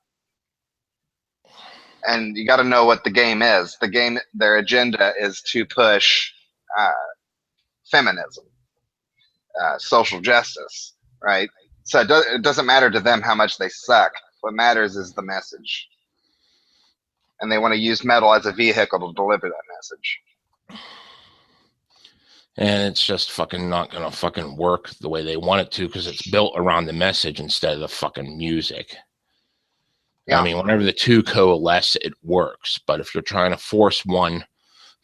And you got to know what the game is. The game, their agenda is to push feminism, social justice, right? So it doesn't matter to them how much they suck. What matters is the message. And they want to use metal as a vehicle to deliver that message. And it's just fucking not gonna fucking work the way they want it to, because it's built around the message instead of the fucking music. Yeah. I mean, whenever the two coalesce, it works. But if you're trying to force one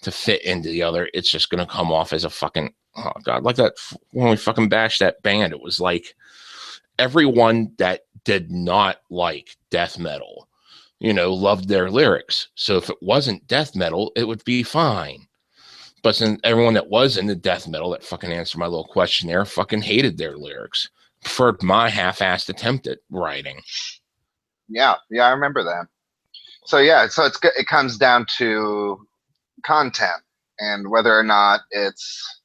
to fit into the other, it's just gonna come off as a fucking, oh god, like that when we fucking bashed that band. It was like everyone that did not like death metal, you know, loved their lyrics. So if it wasn't death metal, it would be fine. But since everyone that was into death metal that fucking answered my little questionnaire fucking hated their lyrics, preferred my half-assed attempt at writing. Yeah, I remember that. So yeah, so it comes down to content and whether or not it's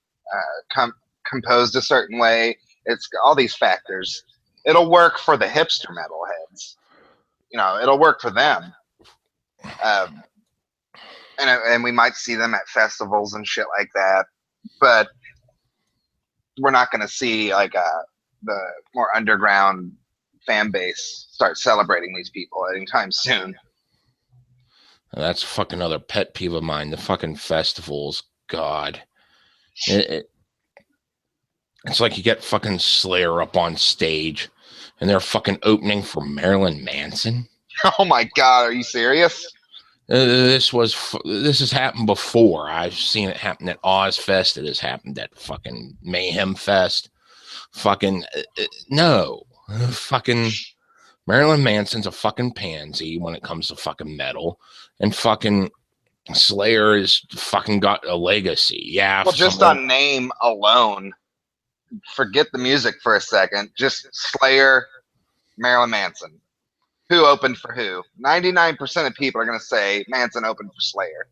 composed a certain way. It's all these factors. It'll work for the hipster metalheads. You know, it'll work for them. And we might see them at festivals and shit like that, but we're not going to see like the more underground fan base start celebrating these people anytime soon. That's fucking another pet peeve of mine. The fucking festivals, God, it's like you get fucking Slayer up on stage, and they're fucking opening for Marilyn Manson. Oh my God, are you serious? This has happened before. I've seen it happen at Ozfest. It has happened at fucking Mayhem Fest. Fucking no. Fucking Marilyn Manson's a fucking pansy when it comes to fucking metal. And fucking Slayer is fucking got a legacy. Yeah. Well, just on name alone, forget the music for a second. Just Slayer, Marilyn Manson. Who opened for who? 99% of people are going to say Manson opened for Slayer.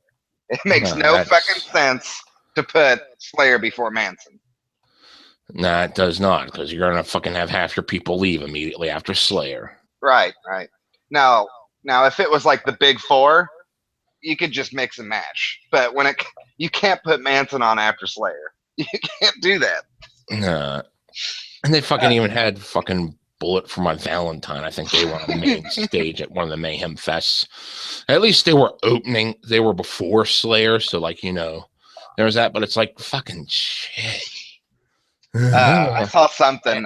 It makes no fucking sense to put Slayer before Manson. Nah, it does not, because you're going to fucking have half your people leave immediately after Slayer. Right. Now, if it was like the Big Four, you could just mix and match. But you can't put Manson on after Slayer. You can't do that. Nah. And they fucking even had fucking Bullet for My Valentine. I think they were on the main stage at one of the Mayhem Fests. At least they were opening. They were before Slayer, so like, you know, there was that. But it's like fucking shit. I saw something.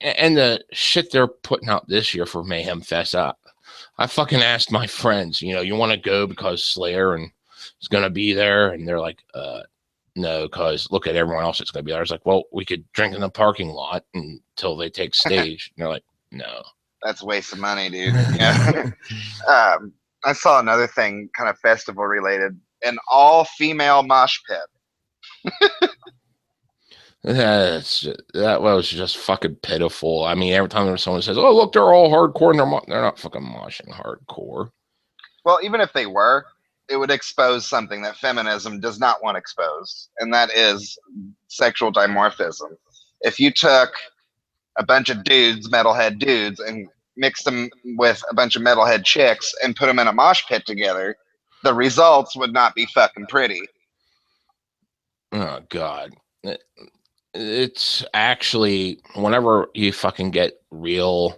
And the shit they're putting out this year for Mayhem Fest. I fucking asked my friends, you know, you want to go because Slayer and is going to be there, and they're like, no, because look at everyone else that's going to be there. I was like, well, we could drink in the parking lot until they take stage. And they're like, no. That's a waste of money, dude. Yeah. I saw another thing, kind of festival related, an all-female mosh pit. That was just fucking pitiful. I mean, every time there's someone says, oh, look, they're all hardcore, and they're not fucking moshing hardcore. Well, even if they were, it would expose something that feminism does not want exposed, and that is sexual dimorphism. If you took a bunch of dudes, metalhead dudes, and mixed them with a bunch of metalhead chicks and put them in a mosh pit together, the results would not be fucking pretty. Oh, God. It's actually, whenever you fucking get real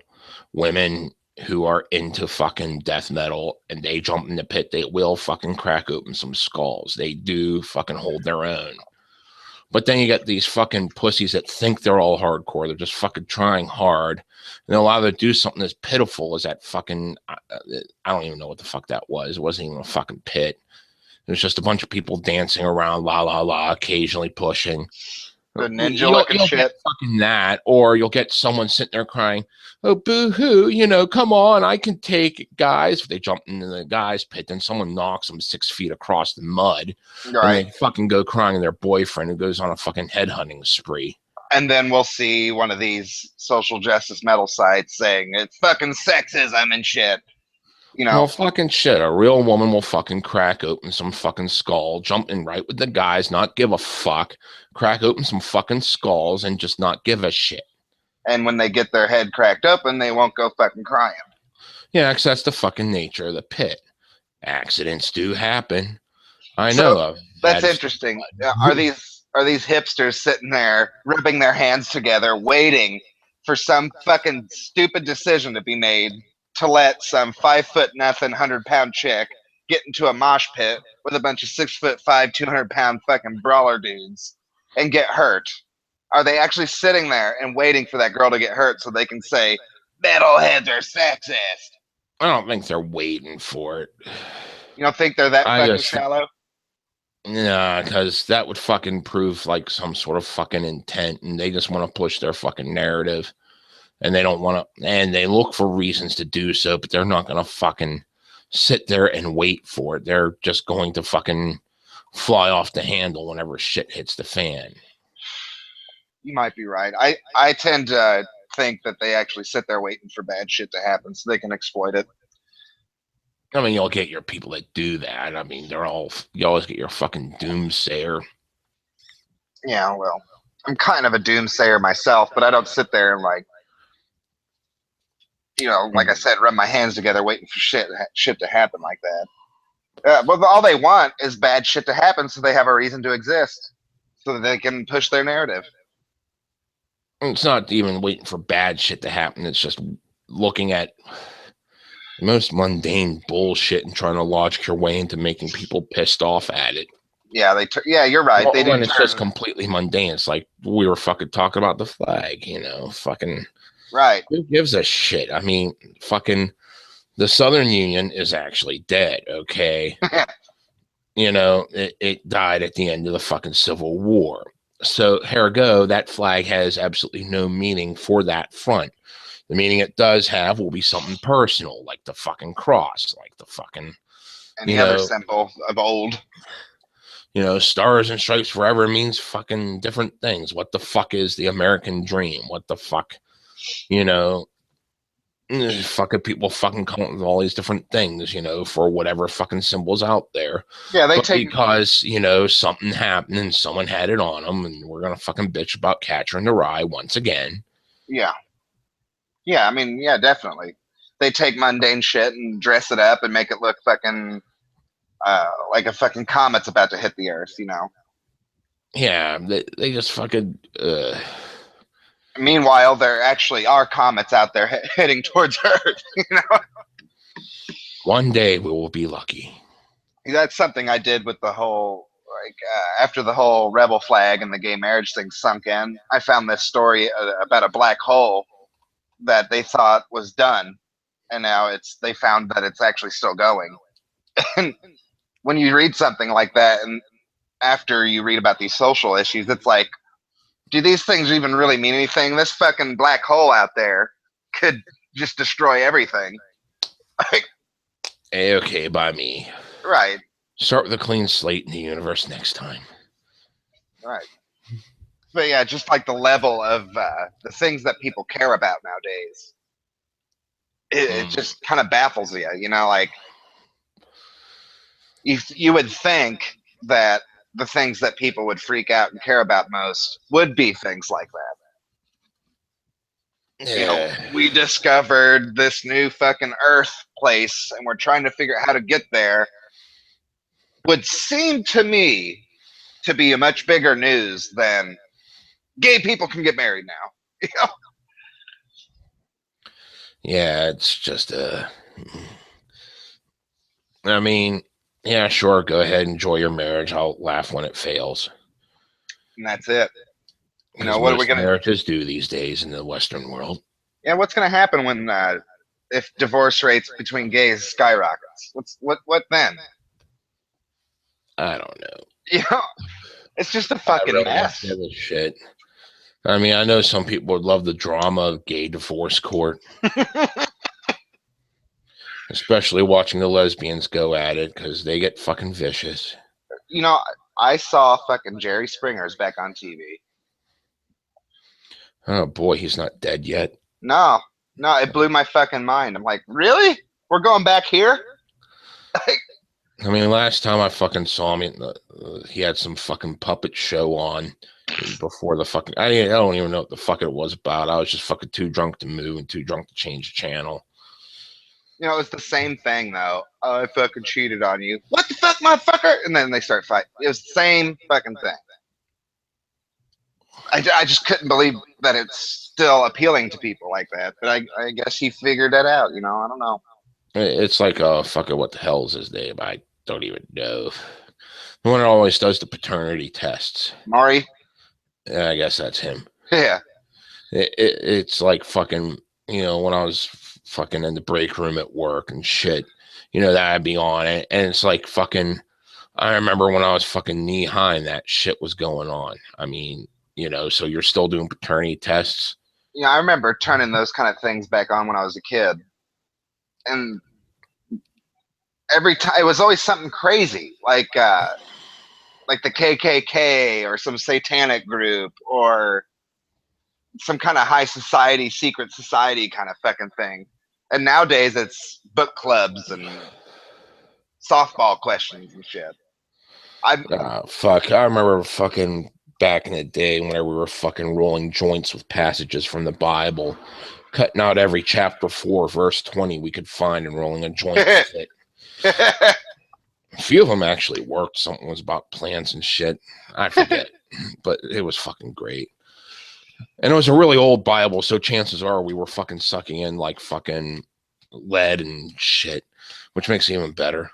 women who are into fucking death metal and they jump in the pit, they will fucking crack open some skulls. They do fucking hold their own. But then you get these fucking pussies that think they're all hardcore. They're just fucking trying hard. And they'll either do something as pitiful as that fucking, I don't even know what the fuck that was. It wasn't even a fucking pit. It was just a bunch of people dancing around, la, la, la, occasionally pushing. The ninja looking shit. Get fucking that, or you'll get someone sitting there crying, oh, boo-hoo, you know, come on, I can take it, guys. If they jump into the guys pit, then someone knocks them 6 feet across the mud, right, and they fucking go crying to their boyfriend who goes on a fucking headhunting spree. And then we'll see one of these social justice metal sites saying it's fucking sexism and shit. You know, well, fucking shit. A real woman will fucking crack open some fucking skull, jump in right with the guys, not give a fuck, crack open some fucking skulls, and just not give a shit. And when they get their head cracked open, they won't go fucking crying. Yeah, because that's the fucking nature of the pit. Accidents do happen. I know. That's interesting. Are these hipsters sitting there rubbing their hands together, waiting for some fucking stupid decision to be made to let some 5'0" 100-pound chick get into a mosh pit with a bunch of 6'5", 200-pound fucking brawler dudes and get hurt? Are they actually sitting there and waiting for that girl to get hurt so they can say metalheads are sexist? I don't think they're waiting for it. You don't think they're that fucking shallow? Nah, because that would fucking prove like some sort of fucking intent, and they just want to push their fucking narrative. And they don't want to, and they look for reasons to do so, but they're not going to fucking sit there and wait for it. They're just going to fucking fly off the handle whenever shit hits the fan. You might be right. I tend to think that they actually sit there waiting for bad shit to happen so they can exploit it. I mean, you'll get your people that do that. I mean, you always get your fucking doomsayer. Yeah, well, I'm kind of a doomsayer myself, but I don't sit there and like, you know, like I said, rub my hands together waiting for shit to happen like that. But all they want is bad shit to happen so they have a reason to exist, so that they can push their narrative. It's not even waiting for bad shit to happen. It's just looking at the most mundane bullshit and trying to logic your way into making people pissed off at it. Yeah, you're right. Well, when it's just completely mundane. It's like we were fucking talking about the flag, you know, fucking. Right. Who gives a shit? I mean, fucking the Southern Union is actually dead, okay? You know, it died at the end of the fucking Civil War. So, ergo, that flag has absolutely no meaning for that front. The meaning it does have will be something personal, like the fucking cross, like the fucking... Any other symbol of old. You know, stars and stripes forever means fucking different things. What the fuck is the American dream? What the fuck... You know, fucking people fucking come up with all these different things, you know, for whatever fucking symbols out there. Yeah, because, you know, something happened and someone had it on them, and we're gonna fucking bitch about Catcher in the Rye once again. Yeah. Yeah, I mean, yeah, definitely. They take mundane shit and dress it up and make it look fucking like a fucking comet's about to hit the earth, you know? Yeah, they just fucking... I Meanwhile, there actually are comets out there heading towards Earth. You know, One day we will be lucky. that's something I did with the whole like after the whole rebel flag and the gay marriage thing sunk in. I found this story about a black hole that they thought was done, and now they found that it's actually still going. And when you read something like that, and after you read about these social issues, it's like, do these things even really mean anything? This fucking black hole out there could just destroy everything. Like, Okay, by me. right, Start with a clean slate in the universe next time. right. But yeah, just like the level of the things that people care about nowadays, it just kind of baffles you. You know, like you would think that the things that people would freak out and care about most would be things like that. You know, Yeah. we discovered this new fucking Earth place and we're trying to figure out how to get there. Would seem to me to be a much bigger news than gay people can get married now. You know? Yeah, it's just I mean, yeah, sure, go ahead, enjoy your marriage. I'll laugh when it fails. And that's it. You As know, what are we most gonna? marriages do these days in the Western world. Yeah, what's gonna happen when if divorce rates between gays skyrockets? What then? I don't know. You know, it's just a I fucking really don't mess. give a shit. I mean, I know some people would love the drama of gay divorce court, especially watching the lesbians go at it because they get fucking vicious. You know, I saw fucking Jerry Springer's back on TV. Oh boy, he's not dead yet. No, no, it blew my fucking mind. I'm like, really? We're going back here? I mean, last time I fucking saw him, he had some fucking puppet show on before the fucking. I don't even know what the fuck it was about. I was just fucking too drunk to move and too drunk to change the channel. You know, it's the same thing though. Oh, I fucking cheated on you. What the fuck, motherfucker? And then they start fighting. It was the same fucking thing. I just couldn't believe that it's still appealing to people like that. But I guess he figured that out. You know, I don't know. It's like, fucking what the hell is his name? I don't even know. The one that always does the paternity tests. Maury? Yeah, I guess that's him. Yeah. It's like fucking, when I was fucking in the break room at work and shit, that I'd be on it. And it's like fucking, I remember when I was fucking knee high and that shit was going on. I mean, so you're still doing paternity tests. Yeah, I remember turning those kind of things back on when I was a kid. And every time it was always something crazy, like the KKK or some satanic group or some kind of high society, secret society kind of fucking thing. And nowadays it's book clubs and softball questions and shit. Fuck. I remember fucking back in the day whenever we were fucking rolling joints with passages from the Bible, cutting out every chapter 4, verse 20 we could find and rolling a joint with it. A few of them actually worked. Something was about plants and shit. I forget, but it was fucking great. And it was a really old Bible, so chances are we were fucking sucking in like fucking lead and shit, which makes it even better.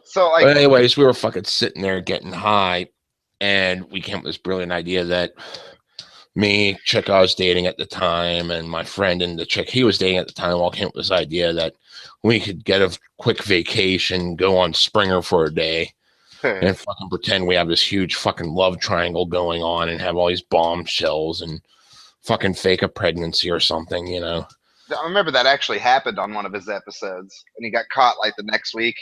So, like, but anyways, we were fucking sitting there getting high, and we came up with this brilliant idea that me, chick I was dating at the time, and my friend and the chick he was dating at the time all came up with this idea that we could get a quick vacation, go on Springer for a day, and fucking pretend we have this huge fucking love triangle going on and have all these bombshells and fucking fake a pregnancy or something, I remember that actually happened on one of his episodes, and he got caught like the next week.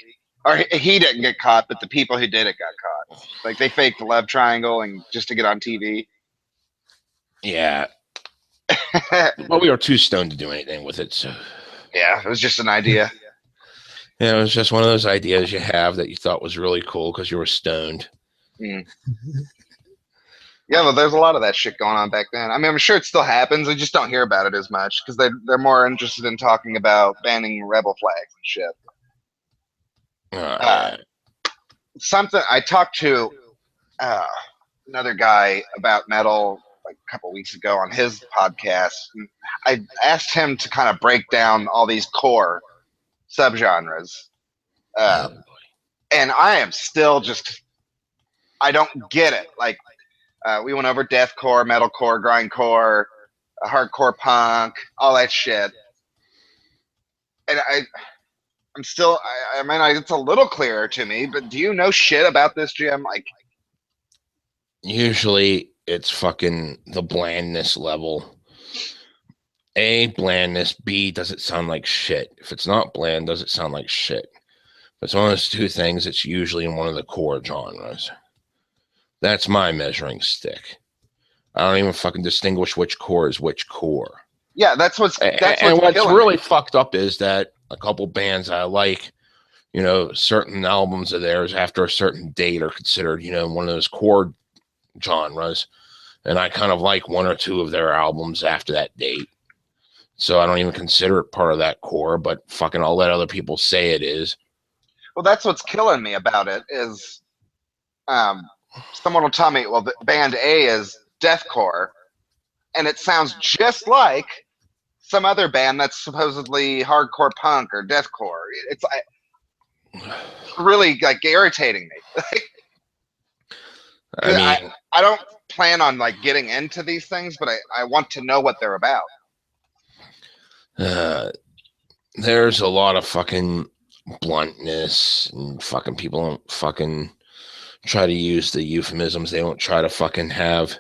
Or he didn't get caught, but the people who did it got caught. Like they faked the love triangle and just to get on TV. Yeah. Well, we were too stoned to do anything with it, so. Yeah, it was just an idea. Yeah, it was just one of those ideas you have that you thought was really cool because you were stoned. Mm. Yeah, well, there's a lot of that shit going on back then. I mean, I'm sure it still happens. We just don't hear about it as much because they're more interested in talking about banning rebel flags and shit. Yeah. Something I talked to another guy about metal like a couple weeks ago on his podcast. And I asked him to kind of break down all these core subgenres, and I am still just I don't get it. Like we went over deathcore, metalcore, grindcore, hardcore punk, all that shit, and I'm still I mean it's a little clearer to me, but do you know shit about this, Jim? Like usually it's fucking the blandness level. A, blandness. B, does it sound like shit? If it's not bland, does it sound like shit? If it's one of those two things, it's usually in one of the core genres. That's my measuring stick. I don't even fucking distinguish which core is which core. yeah, that's what's really fucked up is that a couple bands I like, you know, certain albums of theirs after a certain date are considered, you know, one of those core genres. And I kind of like one or two of their albums after that date. So I don't even consider it part of that core, but fucking I'll let other people say it is. Well, that's what's killing me about it is someone will tell me, well, the band A is deathcore, and it sounds just like some other band that's supposedly hardcore punk or deathcore. It's really like irritating me. I mean, I don't plan on like getting into these things, but I want to know what they're about. There's a lot of fucking bluntness and fucking people don't fucking try to use the euphemisms. They don't try to fucking have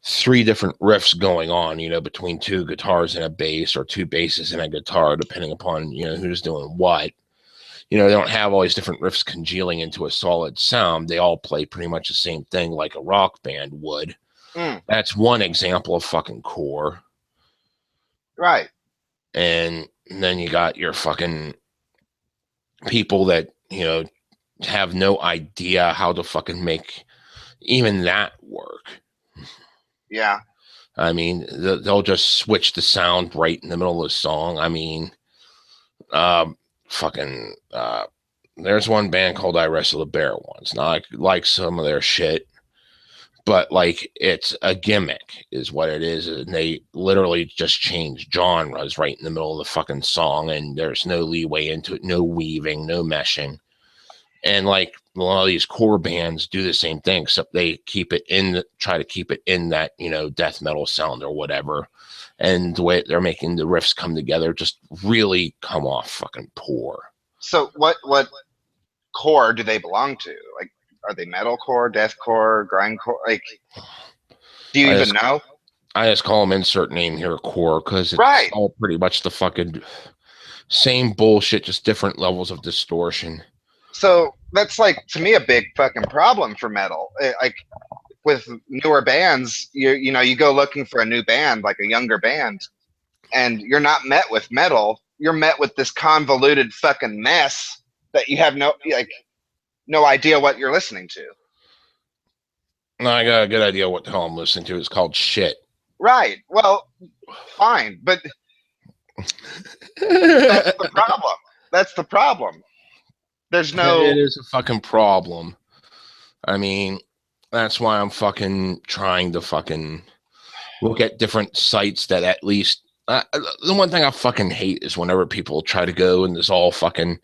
three different riffs going on, you know, between two guitars and a bass or two basses and a guitar, depending upon, you know, who's doing what. You know, they don't have all these different riffs congealing into a solid sound. They all play pretty much the same thing like a rock band would. That's one example of fucking core. Right. And then you got your fucking people that, you know, have no idea how to fucking make even that work. Yeah. I mean, they'll just switch the sound right in the middle of the song. I mean, there's one band called I Wrestle the Bear once. Now, I like some of their shit, but like it's a gimmick is what it is. And they literally just change genres right in the middle of the fucking song. And there's no leeway into it, no weaving, no meshing. And like a lot of these core bands do the same thing, except they try to keep it in that, you know, death metal sound or whatever. And the way they're making the riffs come together just really come off fucking poor. So what core do they belong to? Like, are they metalcore, deathcore, grindcore? Like, do you even know? I just call them insert name here core because it's all pretty much the fucking same bullshit, just different levels of distortion. So that's like to me a big fucking problem for metal. Like with newer bands, you know you go looking for a new band, like a younger band, and you're not met with metal. You're met with this convoluted fucking mess that you have no idea what you're listening to. No, I got a good idea what the hell I'm listening to. It's called shit. Right. Well, fine, but that's the problem. That's the problem. There's no. It is a fucking problem. I mean, that's why I'm fucking trying to fucking look at different sites that at least. The one thing I fucking hate is whenever people try to go in this all fucking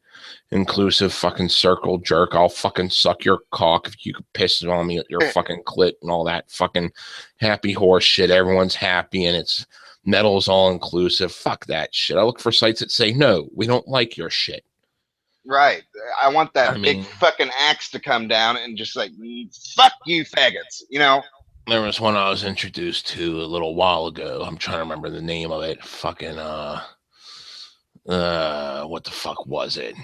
inclusive fucking circle jerk. I'll fucking suck your cock if you could piss on me at your fucking clit and all that fucking happy horse shit. Everyone's happy and it's metal's all inclusive. Fuck that shit. I look for sites that say, no, we don't like your shit. Right. I want that big fucking axe to come down and just like, fuck you faggots, you know? There was one I was introduced to a little while ago. I'm trying to remember the name of it. Fucking, what the fuck was it?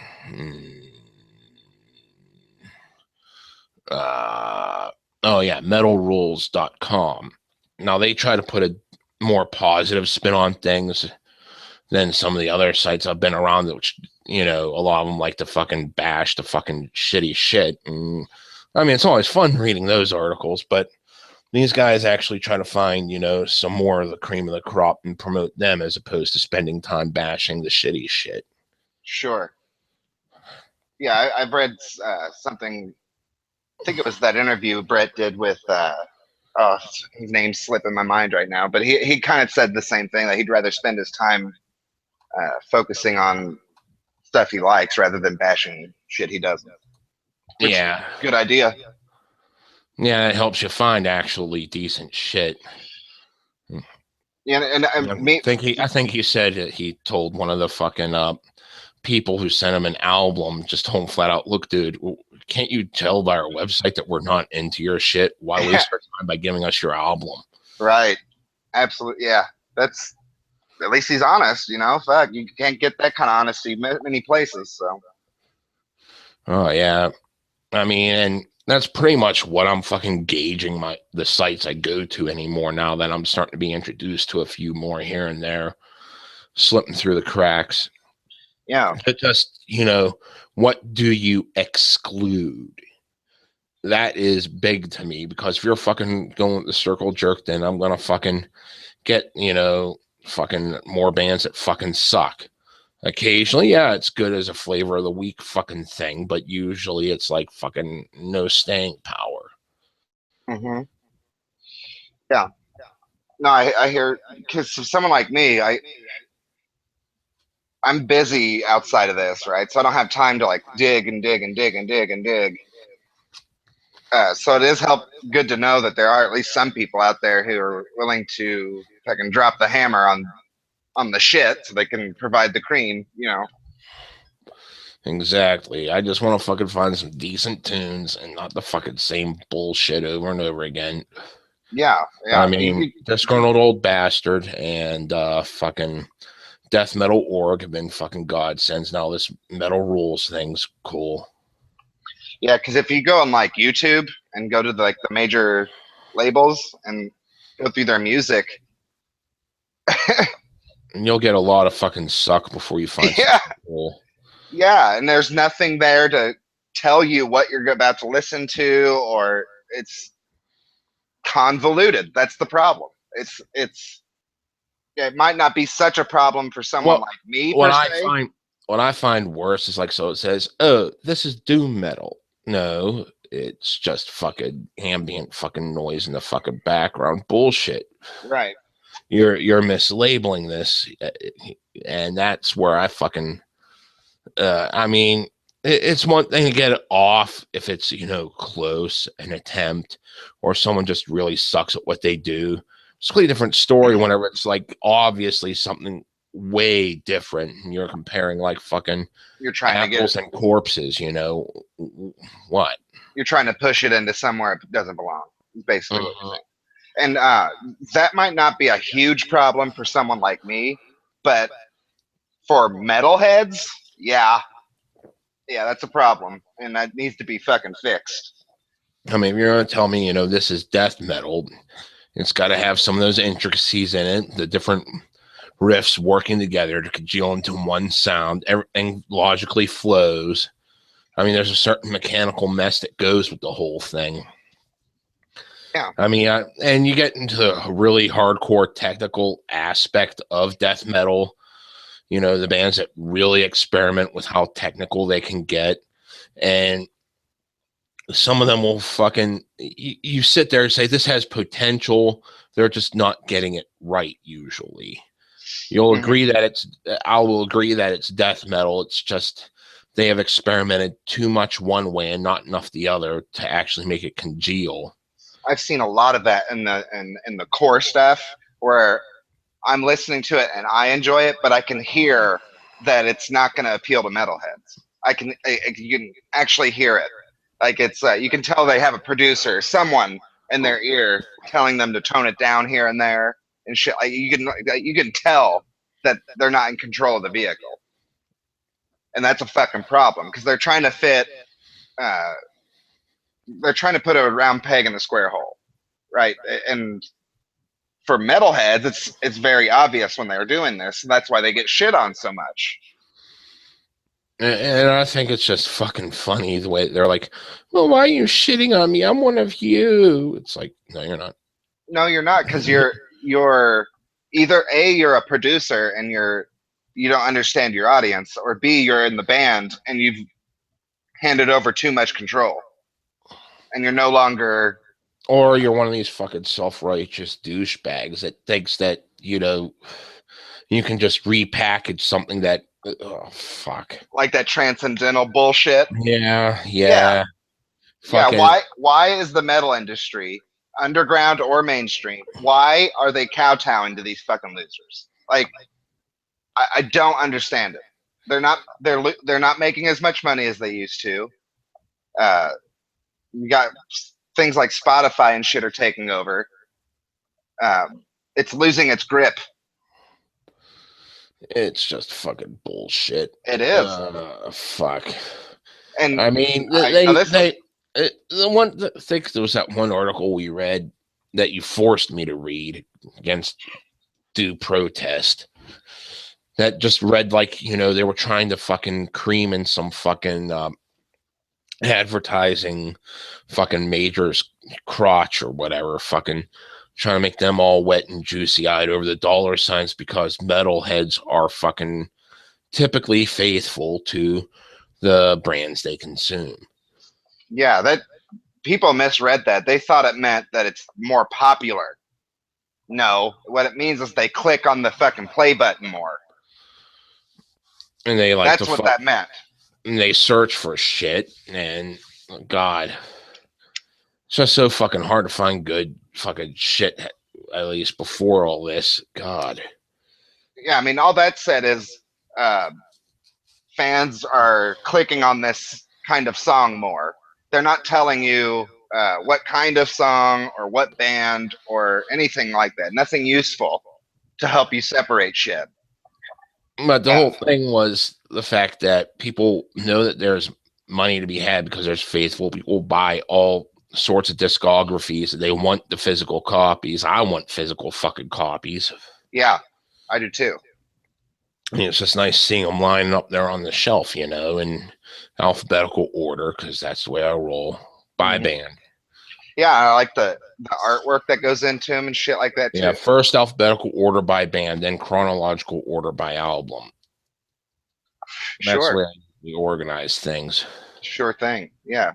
Oh yeah, metalrules.com. Now they try to put a more positive spin on things than some of the other sites I've been around, which, you know, a lot of them like to fucking bash the fucking shitty shit. And I mean, it's always fun reading those articles, but these guys actually try to find, you know, some more of the cream of the crop and promote them as opposed to spending time bashing the shitty shit. Sure. Yeah, I've read something. I think it was that interview Brett did with oh, his name's slipping my mind right now, but he kind of said the same thing, that he'd rather spend his time focusing on stuff he likes rather than bashing shit he doesn't. Which, Yeah. good idea. Yeah, it helps you find actually decent shit. Yeah, and me. I think he said that he told one of the fucking people who sent him an album, just told him flat out, look, dude, can't you tell by our website that we're not into your shit? Why waste our time by giving us your album? Right. Absolutely. Yeah. That's, at least he's honest, you know. Fuck, you can't get that kind of honesty many places. So. Oh yeah. I mean, and that's pretty much what I'm fucking gauging the sites I go to anymore now that I'm starting to be introduced to a few more here and there, slipping through the cracks. Yeah. But just, what do you exclude? That is big to me, because if you're fucking going with the circle jerk, then I'm gonna fucking get, fucking more bands that fucking suck. Occasionally, yeah, it's good as a flavor of the week fucking thing, but usually it's like fucking no staying power. Mm-hmm. Yeah. No, I hear, because someone like me, I'm busy outside of this, right? So I don't have time to like dig and dig and dig and dig and dig. So it is good to know that there are at least some people out there who are willing to fucking drop the hammer on the shit so they can provide the cream, you know. Exactly. I just want to fucking find some decent tunes and not the fucking same bullshit over and over again. Yeah, yeah. I mean, Disgruntled Old Bastard and fucking Death Metal Org have been fucking godsends. Now this Metal Rules thing's cool. Yeah, because if you go on like YouTube and go to the major labels and go through their music, and you'll get a lot of fucking suck before you find something cool. Yeah, and there's nothing there to tell you what you're about to listen to, or it's convoluted. That's the problem. It might not be such a problem for someone like me per se. What I find worse is, like, so it says, oh, this is doom metal. No, it's just fucking ambient fucking noise in the fucking background bullshit. Right. You're mislabeling this, and that's where I fucking I mean, it's one thing to get it off if it's, close, an attempt, or someone just really sucks at what they do. It's a completely different story whenever it's like obviously something way different, and you're comparing like fucking you're trying apples to get and corpses, what? You're trying to push it into somewhere it doesn't belong. Basically what you're saying. And that might not be a huge problem for someone like me, but for metalheads, yeah, that's a problem, and that needs to be fucking fixed. I mean, if you're gonna tell me, this is death metal, it's got to have some of those intricacies in it, the different riffs working together to congeal into one sound. Everything logically flows. I mean, there's a certain mechanical mess that goes with the whole thing. Yeah. I mean, and you get into a really hardcore technical aspect of death metal. The bands that really experiment with how technical they can get. And some of them will fucking, you sit there and say, this has potential. They're just not getting it right usually. You'll agree that I will agree that it's death metal. It's just they have experimented too much one way and not enough the other to actually make it congeal. I've seen a lot of that in the core stuff where I'm listening to it and I enjoy it, but I can hear that it's not going to appeal to metalheads. You can actually hear it. Like it's you can tell they have a producer, someone in their ear telling them to tone it down here and there and shit. Like you can tell that they're not in control of the vehicle, and that's a fucking problem because they're trying to fit. They're trying to put a round peg in a square hole, right? And for metalheads, it's very obvious when they're doing this, and that's why they get shit on so much. And I think it's just fucking funny the way they're like, well, why are you shitting on me? I'm one of you. It's like, no, you're not. No, you're not, because you're either A, you're a producer and you don't understand your audience, or B, you're in the band and you've handed over too much control. And you're no longer Or you're one of these fucking self-righteous douchebags that thinks that, you know, you can just repackage something that, oh, fuck. Like that transcendental bullshit. Yeah, Yeah. yeah. Yeah. Fucking, Why is the metal industry, underground or mainstream, why are they kowtowing to these fucking losers? Like, I don't understand it. They're not making as much money as they used to. Uh, you got things like Spotify and shit are taking over. It's losing its grip. it's just fucking bullshit. It is, Fuck. and I mean, I know this. the one, I think there was that one article we read that you forced me to read against due protest that just read like, you know, they were trying to fucking cream in some fucking advertising fucking majors crotch or whatever, fucking trying to make them all wet and juicy eyed over the dollar signs because metalheads are fucking typically faithful to the brands they consume. Yeah, that people misread that. They thought it meant that it's more popular. No, what it means is they click on the fucking play button more. And they like to That's what fuck, that meant. and they search for shit, and God, it's just so fucking hard to find good fucking shit, at least before all this. God. Yeah, I mean, all that said is uh, fans are clicking on this kind of song more. They're not telling you what kind of song or what band or anything like that. Nothing useful to help you separate shit. But the Uh, whole thing was the fact that people know that there's money to be had because there's faithful people buy all sorts of discographies. They want the physical copies. I want physical fucking copies. yeah, I do too. I mean, it's just nice seeing them lining up there on the shelf, you know, in alphabetical order because that's the way I roll by Mm-hmm. band. Yeah, I like the artwork that goes into them and shit like that too. Yeah, first alphabetical order by band, then chronological order by album. That's the Sure, way we organize things. sure thing. Yeah,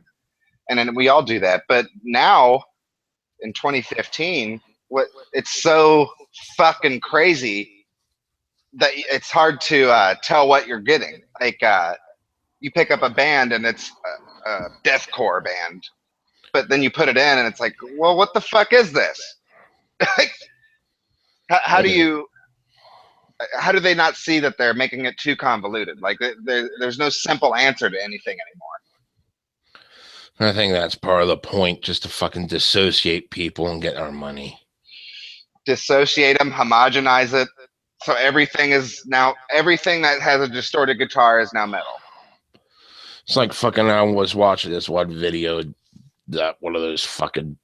and then we all do that. But now in 2015, what it's so fucking crazy that it's hard to tell what you're getting. Like you pick up a band and it's a deathcore band, but then you put it in and it's like, well, what the fuck is this? How do you? How do they not see that they're making it too convoluted? Like there's no simple answer to anything anymore. I think that's part of the point, just to fucking dissociate people and get our money. Dissociate them, homogenize it, so everything that has a distorted guitar is now metal. It's like fucking, I was watching this one video that one of those fucking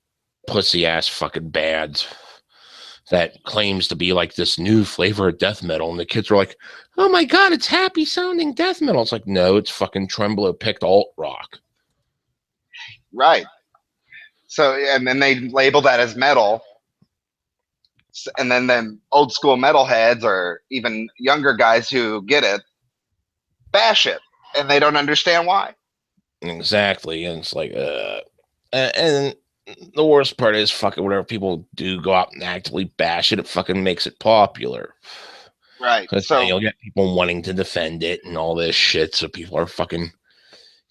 pussy ass fucking bands that claims to be like this new flavor of death metal, and the kids were like, "Oh my god, it's happy sounding death metal." It's like, no, it's fucking tremolo picked alt rock. Right. So, and then they label that as metal. And then old school metalheads or even younger guys who get it bash it, and they don't understand why. Exactly, and it's like, and the worst part is fucking whenever people do go out and actively bash it, it fucking makes it popular. Right. So you'll get people wanting to defend it and all this shit. So people are fucking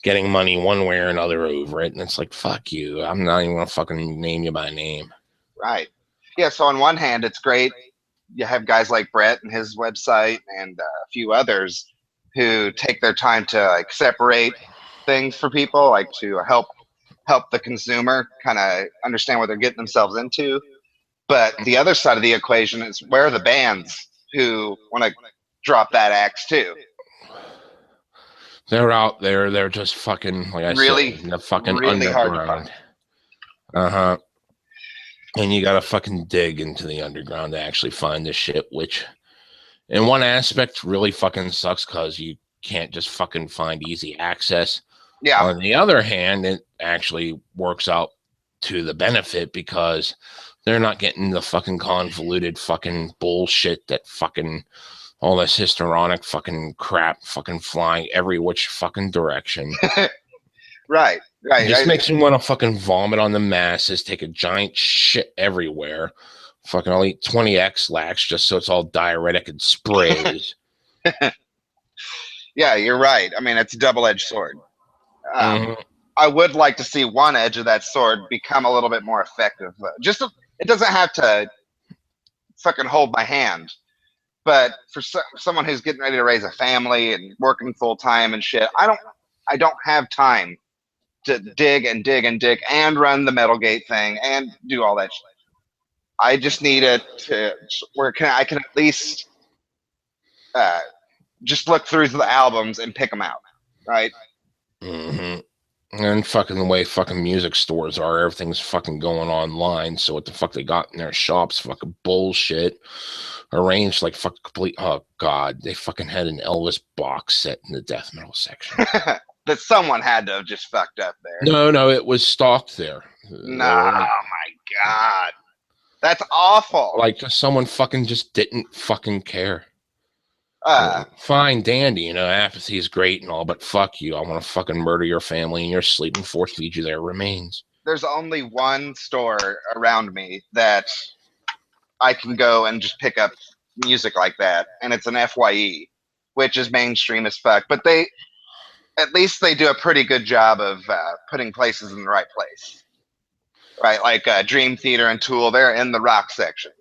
getting money one way or another over it. And it's like, fuck you. I'm not even going to fucking name you by name. Right. Yeah. So on one hand, it's great. You have guys like Brett and his website and a few others who take their time to like separate things for people, like to help the consumer kind of understand what they're getting themselves into. But the other side of the equation is where are the bands who want to drop that axe too? They're out there. They're just fucking, like I said, in the fucking really hard to underground. find. And you got to fucking dig into the underground to actually find this shit, which in one aspect really fucking sucks because you can't just fucking find easy access. Yeah. On the other hand, it actually works out to the benefit because they're not getting the fucking convoluted fucking bullshit that fucking all this histrionic fucking crap fucking flying every which fucking direction. Right, It right. just makes me want to fucking vomit on the masses, take a giant shit everywhere. Fucking I'll eat 20 X-Lax just so it's all diuretic and sprays. Yeah, you're right. I mean, it's a double-edged sword. Mm-hmm. I would like to see one edge of that sword become a little bit more effective. It doesn't have to fucking hold my hand, but for someone who's getting ready to raise a family and working full time and shit, I don't have time to dig and dig and dig and run the MetalGate thing and do all that shit. I just need it to where I can at least uh, just look through the albums and pick them out, right? Mm-hmm. And fucking the way fucking music stores are, everything's fucking going online. So what the fuck they got in their shops? Fucking bullshit. Arranged like fucking complete. Oh god, they fucking had an Elvis box set in the death metal section. That someone had to have just fucked up there. No, it was stocked there. No, my god, that's awful. Like someone fucking just didn't fucking care. Fine, dandy, you know, apathy is great and all, but fuck you. I want to fucking murder your family and your sleep and force feed you their remains. There's only one store around me that I can go and just pick up music like that, and it's an FYE, which is mainstream as fuck. But at least they do a pretty good job of putting places in the right place, right? Like Dream Theater and Tool, they're in the rock section.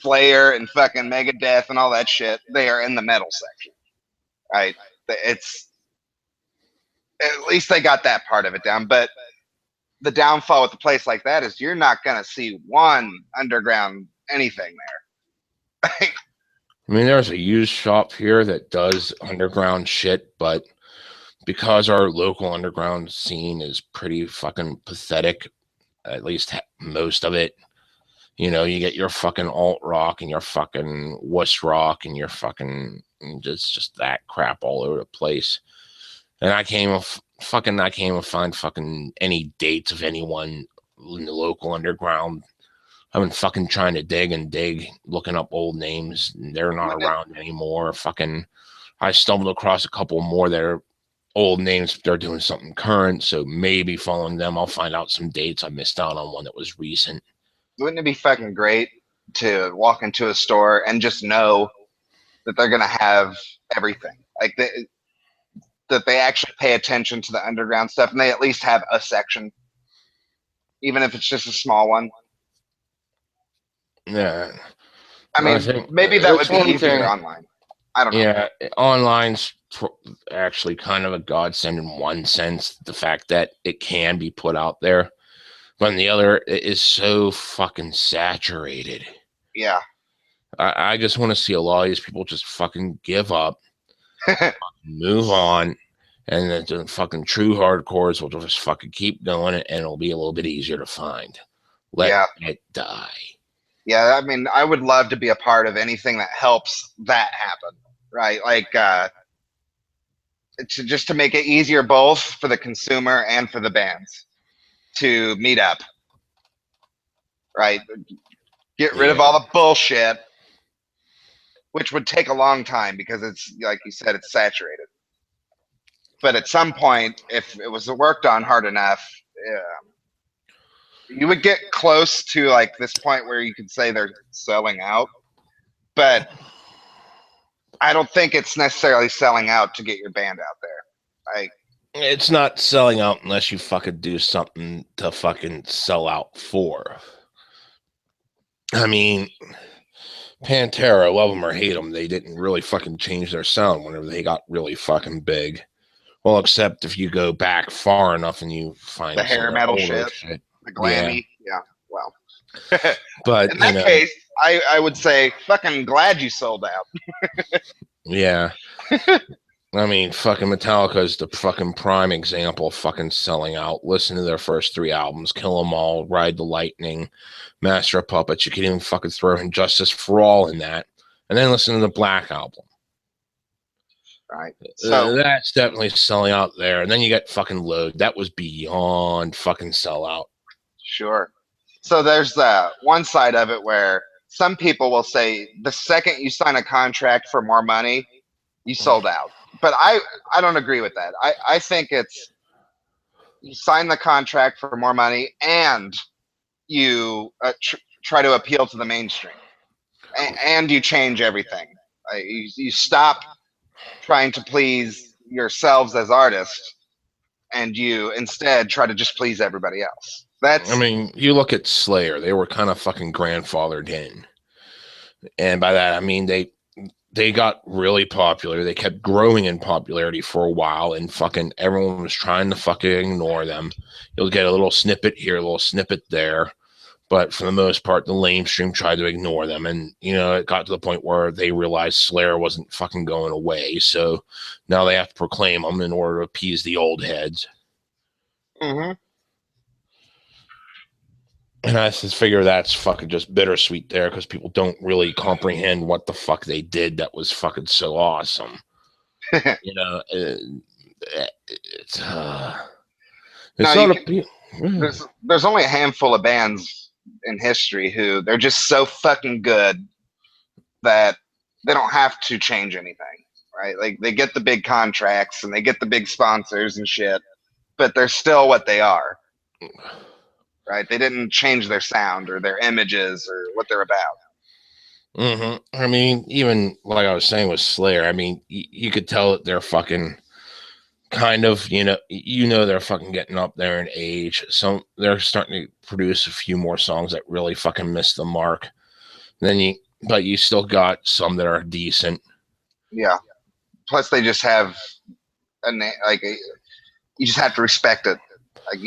Slayer and fucking Megadeth and all that shit, they are in the metal section, right? It's at least they got that part of it down. But the downfall with a place like that is you're not gonna see one underground anything there. I mean, there's a used shop here that does underground shit, but because our local underground scene is pretty fucking pathetic, at least most of it. You know, you get your fucking alt rock and your fucking wuss rock and your fucking just that crap all over the place. And I can't even find fucking any dates of anyone in the local underground. I've been fucking trying to dig and dig, looking up old names. They're not around anymore. Fucking, I stumbled across a couple more that are old names, but they're doing something current. So maybe following them, I'll find out some dates. I missed out on one that was recent. Wouldn't it be fucking great to walk into a store and just know that they're gonna have everything, like that they actually pay attention to the underground stuff, and they at least have a section, even if it's just a small one. Yeah, I mean, maybe that would be easier online. I don't know. Yeah, online's actually kind of a godsend in one sense, the fact that it can be put out there. But on the other, it is so fucking saturated. Yeah. I just want to see a lot of these people just fucking give up, move on, and then the fucking true hardcores will just fucking keep going, and it'll be a little bit easier to find. Let it die. Yeah, I mean, I would love to be a part of anything that helps that happen, right? Like, just to make it easier both for the consumer and for the bands to meet up, right? Get rid of all the bullshit, which would take a long time because it's, like you said, it's saturated. But at some point, if it was worked on hard enough, you would get close to like this point where you could say they're selling out. But I don't think it's necessarily selling out to get your band out there. Like, it's not selling out unless you fucking do something to fucking sell out for. I mean, Pantera, love them or hate them, they didn't really fucking change their sound whenever they got really fucking big. Well, except if you go back far enough and you find the hair metal shit, the glammy. Yeah, well. But in that case, I would say fucking glad you sold out. Yeah. I mean, fucking Metallica is the fucking prime example of fucking selling out. Listen to their first 3 albums, Kill 'Em All, Ride the Lightning, Master of Puppets. You can even fucking throw in Justice for All in that. And then listen to the Black Album. Right. So that's definitely selling out there. And then you get fucking Load. That was beyond fucking sellout. Sure. So there's the one side of it where some people will say the second you sign a contract for more money, you sold out. But I don't agree with that. I think it's sign the contract for more money, and you try to appeal to the mainstream, and you change everything. You stop trying to please yourselves as artists, and you instead try to just please everybody else. I mean, you look at Slayer; they were kind of fucking grandfathered in, and by that I mean they got really popular. They kept growing in popularity for a while, and fucking everyone was trying to fucking ignore them. You'll get a little snippet here, a little snippet there, but for the most part, the mainstream tried to ignore them. And, you know, it got to the point where they realized Slayer wasn't fucking going away. So now they have to proclaim them in order to appease the old heads. Mm-hmm. And I just figure that's fucking just bittersweet there because people don't really comprehend what the fuck they did that was fucking so awesome. You know, it's there's only a handful of bands in history who they're just so fucking good that they don't have to change anything, right? Like they get the big contracts and they get the big sponsors and shit, but they're still what they are. Right? They didn't change their sound or their images or what they're about. Mm-hmm. I mean, even like I was saying with Slayer, I mean, you could tell that they're fucking kind of, you know, they're fucking getting up there in age. So they're starting to produce a few more songs that really fucking miss the mark. But you still got some that are decent. Yeah. Plus, they just have you just have to respect it. Like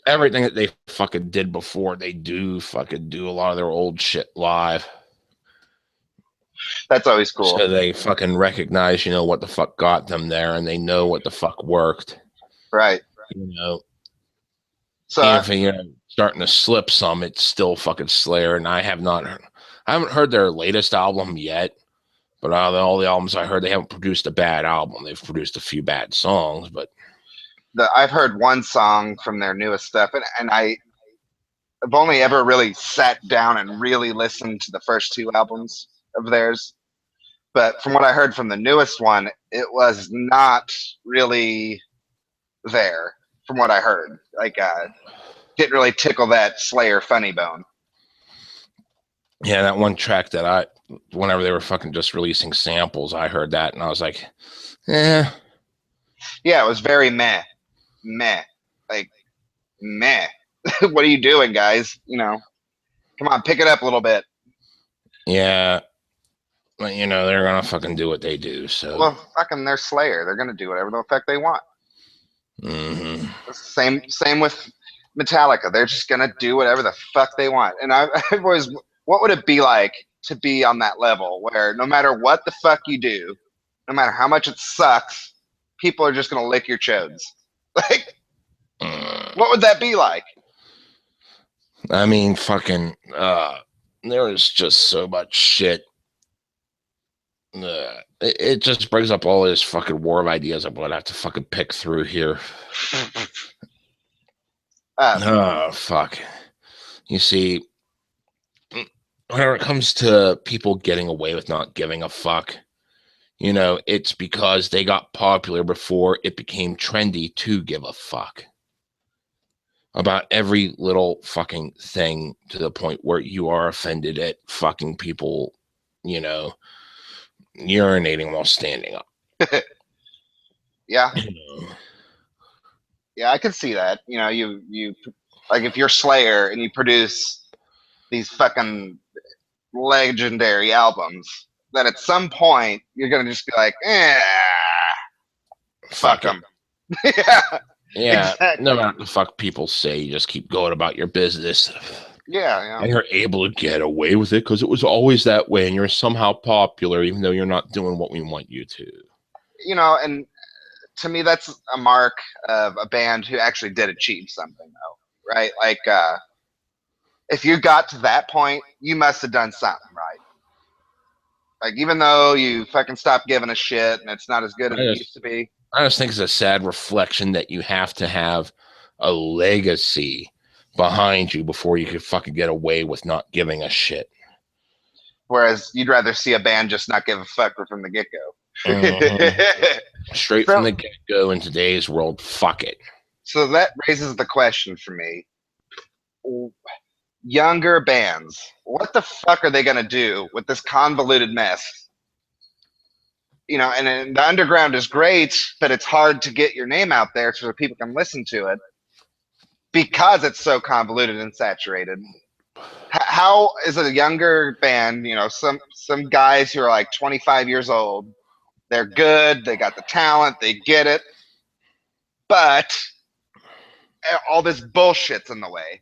everything that they fucking did before, they do fucking do a lot of their old shit live. That's always cool. So they fucking recognize, you know, what the fuck got them there, and they know what the fuck worked. Right. You know. So if you're starting to slip some, it's still fucking Slayer, and I haven't heard their latest album yet. But out of all the albums I heard, they haven't produced a bad album. They've produced a few bad songs, but I've heard one song from their newest stuff, and I've only ever really sat down and really listened to the first two albums of theirs. But from what I heard from the newest one, it was not really there. From what I heard, like didn't really tickle that Slayer funny bone. Yeah, that one track that whenever they were fucking just releasing samples, I heard that and I was like, yeah. Yeah, it was very meh. Like, meh. What are you doing, guys? You know, come on, pick it up a little bit. Yeah. But, you know, they're going to fucking do what they do, so. Well, fucking they're Slayer. They're going to do whatever the fuck they want. Mm-hmm. Same with Metallica. They're just going to do whatever the fuck they want. And I've always, what would it be like to be on that level where no matter what the fuck you do, no matter how much it sucks, people are just going to lick your chodes? Like, what would that be like? I mean, fucking, there was just so much shit. It just brings up all this fucking war of ideas I'm gonna have to fucking pick through here. Oh, fuck. You see, when it comes to people getting away with not giving a fuck, you know, it's because they got popular before it became trendy to give a fuck about every little fucking thing, to the point where you are offended at fucking people, you know, urinating while standing up. Yeah. Yeah, I can see that. You know, you like if you're Slayer and you produce these fucking legendary albums, that at some point you're gonna just be like, fuck them. Yeah, exactly. No matter what the fuck people say, you just keep going about your business. Yeah. And you're able to get away with it because it was always that way, and you're somehow popular, even though you're not doing what we want you to. You know, and to me, that's a mark of a band who actually did achieve something, though, right? Like, if you got to that point, you must have done something right. Like, even though you fucking stopped giving a shit and it's not as good as it used to be. I just think it's a sad reflection that you have to have a legacy behind you before you could fucking get away with not giving a shit. Whereas you'd rather see a band just not give a fuck from the get-go. Mm-hmm. Straight from the get-go in today's world, fuck it. So that raises the question for me. Younger bands, what the fuck are they going to do with this convoluted mess? And the underground is great, but it's hard to get your name out there so that people can listen to it because it's so convoluted and saturated. How is a younger band, some guys who are like 25 years old, they're good, they got the talent, they get it, but all this bullshit's in the way.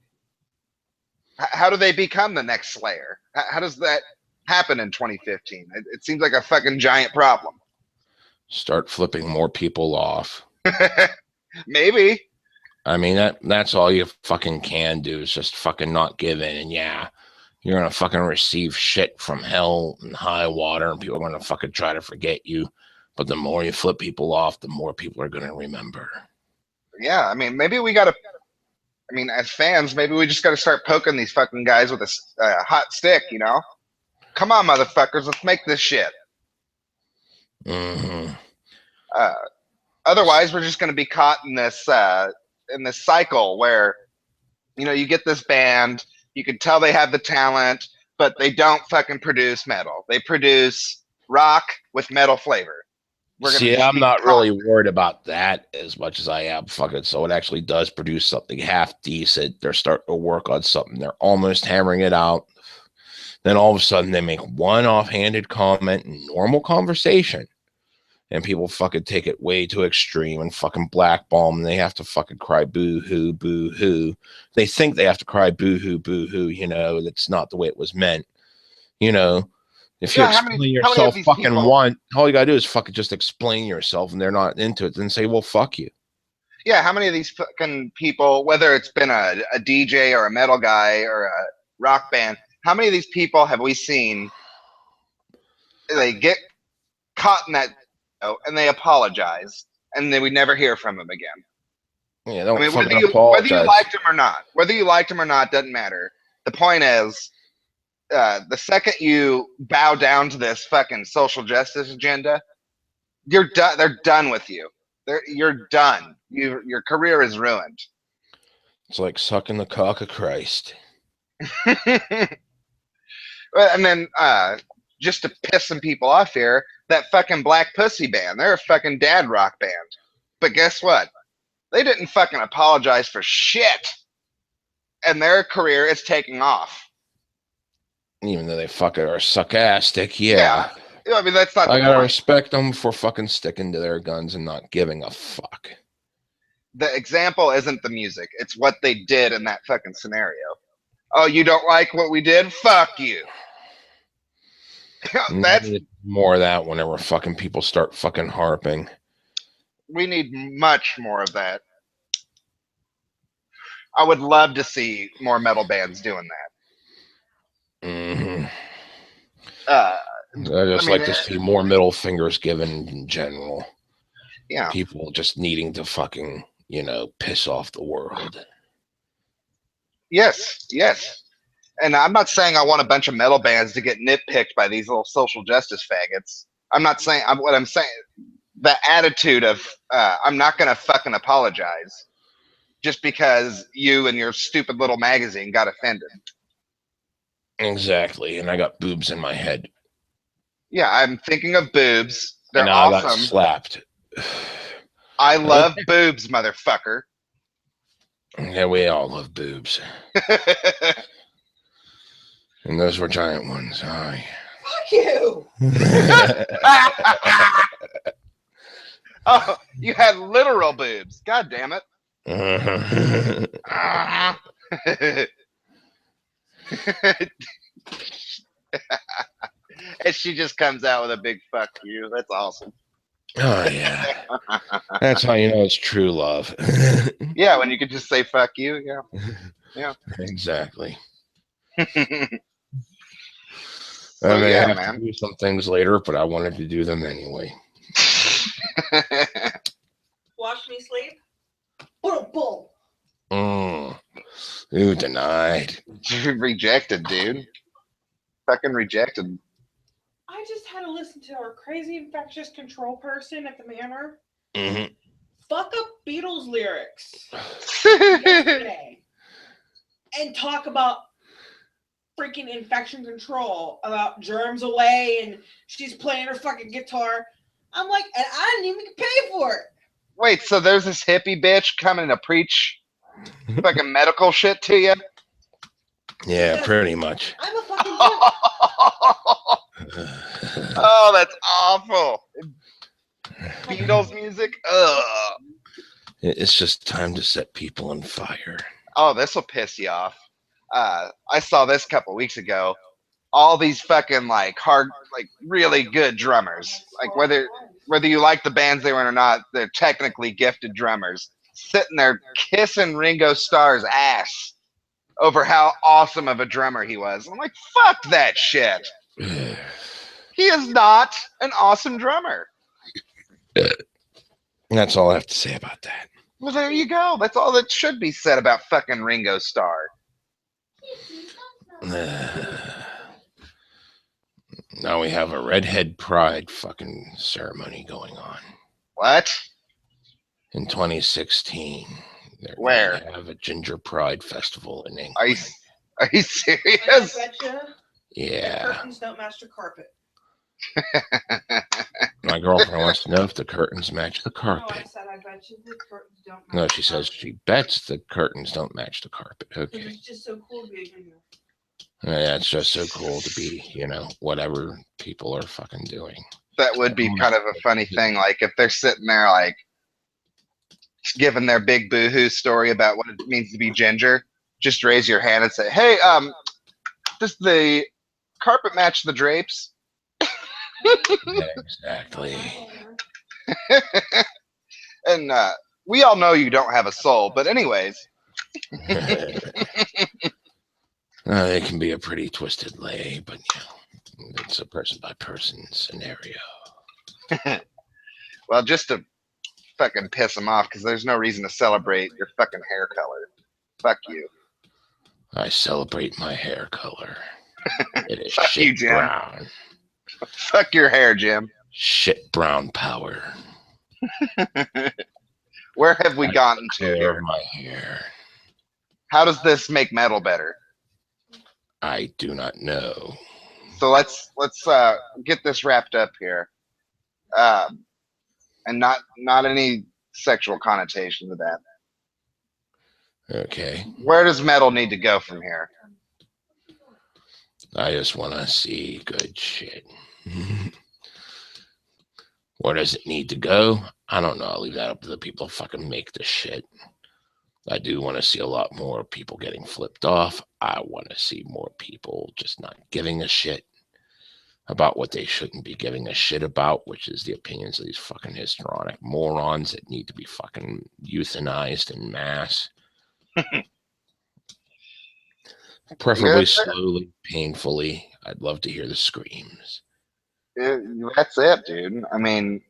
How do they become the next Slayer? How does that happen in 2015? It seems like a fucking giant problem. Start flipping more people off. Maybe. I mean, that's all you fucking can do is just fucking not give in. And yeah, you're going to fucking receive shit from hell and high water, and people are going to fucking try to forget you. But the more you flip people off, the more people are going to remember. Yeah, I mean, maybe we got to, as fans, maybe we just got to start poking these fucking guys with a hot stick, Come on, motherfuckers, let's make this shit. Mm-hmm. Otherwise, we're just going to be caught in this cycle where, you get this band, you can tell they have the talent, but they don't fucking produce metal. They produce rock with metal flavor. I'm not really worried about that as much as I am fucking. So it actually does produce something half decent. They're starting to work on something. They're almost hammering it out. Then all of a sudden they make one offhanded comment in normal conversation, and people fucking take it way too extreme and fucking blackball them. And they have to fucking cry boo-hoo, boo-hoo. They think they have to cry boo-hoo, boo-hoo. That's not the way it was meant. If you explain yourself fucking once, all you gotta do is fucking just explain yourself, and they're not into it, then say, well, fuck you. Yeah, how many of these fucking people, whether it's been a DJ or a metal guy or a rock band, how many of these people have we seen, they get caught in that and they apologize, and then we never hear from them again? Yeah, don't fucking apologize. Whether you liked them or not doesn't matter. The point is, the second you bow down to this fucking social justice agenda, you're done. They're done with you. You're done. Your career is ruined. It's like sucking the cock of Christ. And then, just to piss some people off here, that fucking Black Pussy band, they're a fucking dad rock band. But guess what? They didn't fucking apologize for shit. And their career is taking off. Even though they fucking are sarcastic, yeah. I mean, that's not. I gotta respect them for fucking sticking to their guns and not giving a fuck. The example isn't the music; it's what they did in that fucking scenario. Oh, you don't like what we did? Fuck you. That's more of that whenever fucking people start fucking harping. We need much more of that. I would love to see more metal bands doing that. Mm-hmm. I just like to see more middle fingers given in general. Yeah. People just needing to fucking, piss off the world. Yes. And I'm not saying I want a bunch of metal bands to get nitpicked by these little social justice faggots. I'm not saying, what I'm saying, the attitude of, I'm not going to fucking apologize just because you and your stupid little magazine got offended. Exactly. And I got boobs in my head. Yeah, I'm thinking of boobs. They're and awesome. I got slapped. I love boobs, motherfucker. Yeah, we all love boobs. And those were giant ones. Oh, yeah. Fuck you! Oh, you had literal boobs. God damn it. And she just comes out with a big fuck you. That's awesome. Oh, yeah. That's how you know it's true love. Yeah, when you could just say fuck you. Yeah. Exactly. So, I may have to do some things later, but I wanted to do them anyway. Watch me sleep. Bull. Ooh, denied. Rejected, dude. Fucking rejected. I just had to listen to our crazy infectious control person at the manor. Mm-hmm. fuck up Beatles lyrics yesterday and talk about freaking infection control, about germs away, and she's playing her fucking guitar. I'm like, and I didn't even get paid for it. Wait, so there's this hippie bitch coming to preach fucking medical shit to you? Yeah, pretty much. I'm a fucking Oh, that's awful. Beatles music? Ugh. It's just time to set people on fire. Oh, this will piss you off. I saw this a couple weeks ago. All these fucking like hard, like really good drummers, like whether you like the bands they were in or not, they're technically gifted drummers, sitting there kissing Ringo Starr's ass over how awesome of a drummer he was. I'm like, fuck that shit. He is not an awesome drummer. That's all I have to say about that. Well, there you go. That's all that should be said about fucking Ringo Starr. Now we have a redhead pride fucking ceremony going on. What? In 2016. They're Where? gonna have a ginger pride festival in England. Are you serious? I betcha Yeah. the curtains don't match the carpet. My girlfriend wants to know if the curtains match the No, I carpet. said I bet you the curtains don't match No, the she says carpet. she bets the curtains don't match the carpet. 'Cause Okay. it's just so cool to be a ginger. Yeah, it's just so cool to be, whatever people are fucking doing. That would be kind of a funny thing. Like if they're sitting there like giving their big boohoo story about what it means to be ginger, just raise your hand and say, "Hey, does the carpet match the drapes?" Exactly. And we all know you don't have a soul, but anyways. It can be a pretty twisted lay, but it's a person by person scenario. Well, just to fucking piss them off, because there's no reason to celebrate your fucking hair color. Fuck you. I celebrate my hair color. It is Fuck you, shit Jim. brown. Fuck your hair, Jim. Shit brown power. Where have we gotten to Color here? of my hair. How does this make metal better? I do not know. So let's get this wrapped up here, and not any sexual connotation to that. Okay. Where does metal need to go from here? I just want to see good shit. Where does it need to go? I don't know. I'll leave that up to the people who fucking make the shit. I do want to see a lot more people getting flipped off. I want to see more people just not giving a shit about what they shouldn't be giving a shit about, which is the opinions of these fucking histrionic morons that need to be fucking euthanized in mass. Preferably slowly, painfully. I'd love to hear the screams. That's it, dude. I mean,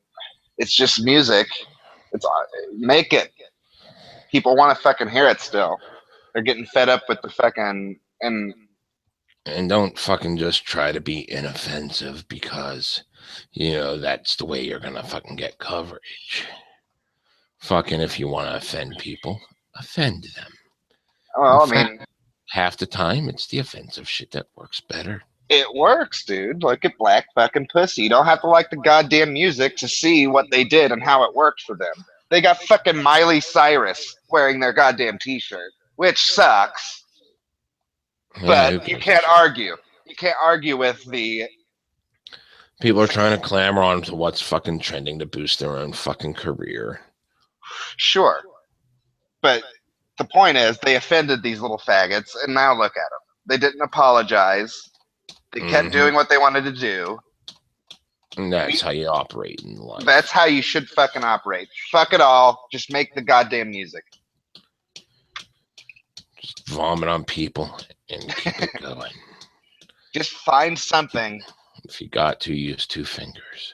it's just music. Make it. People want to fucking hear it still. They're getting fed up with the fucking And don't fucking just try to be inoffensive because, that's the way you're gonna fucking get coverage. Fucking if you want to offend people, offend them. Well, In fact, half the time it's the offensive shit that works better. it works, dude. Look at Black fucking Pussy. You don't have to like the goddamn music to see what they did and how it worked for them. They got fucking Miley Cyrus wearing their goddamn t-shirt, which sucks. But you can't argue. You can't argue with the... People are trying to clamor on to what's fucking trending to boost their own fucking career. Sure. But the point is, they offended these little faggots, and now look at them. They didn't apologize. They kept doing what they wanted to do. And that's how you operate in life. That's how you should fucking operate. Fuck it all. Just make the goddamn music. Just vomit on people and keep it going. Just find something. If you got to, use 2 fingers.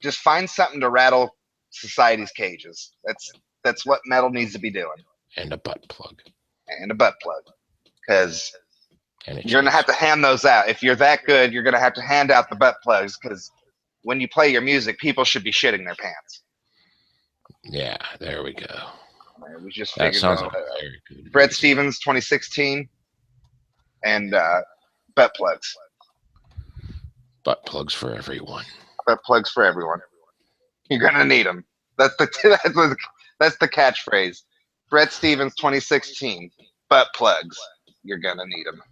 Just find something to rattle society's cages. That's what metal needs to be doing. And a butt plug. And a butt plug. Because you're going to have to hand those out. If you're that good, you're going to have to hand out the butt plugs because when you play your music, people should be shitting their pants. Yeah, there we go. Man, we just That figured sounds that like a out. very good Brett reason. Stevens, 2016, and butt plugs. Butt plugs for everyone. Butt plugs for everyone. You're gonna need them. That's the that's the catchphrase. Brett Stevens, 2016, butt plugs. You're gonna need them.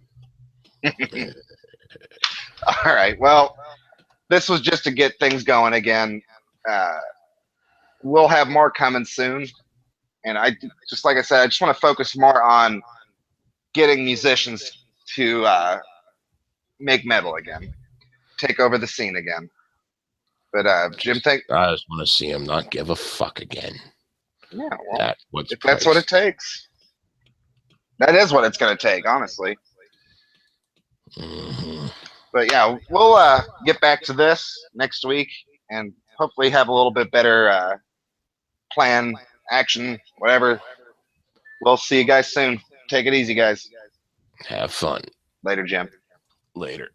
All right. Well, this was just to get things going again. Uh, we'll have more coming soon, and I just like I said, I just want to focus more on getting musicians to make metal again, take over the scene again. But Jim, I just want to see him not give a fuck again. yeah, well, That's what's if that's what it priceless. takes. That is what it's going to take, honestly. Mhm. But yeah, we'll get back to this next week and hopefully have a little bit better plan, action, whatever. We'll see you guys soon. Take it easy, guys. Have fun. Later, Jim. Later.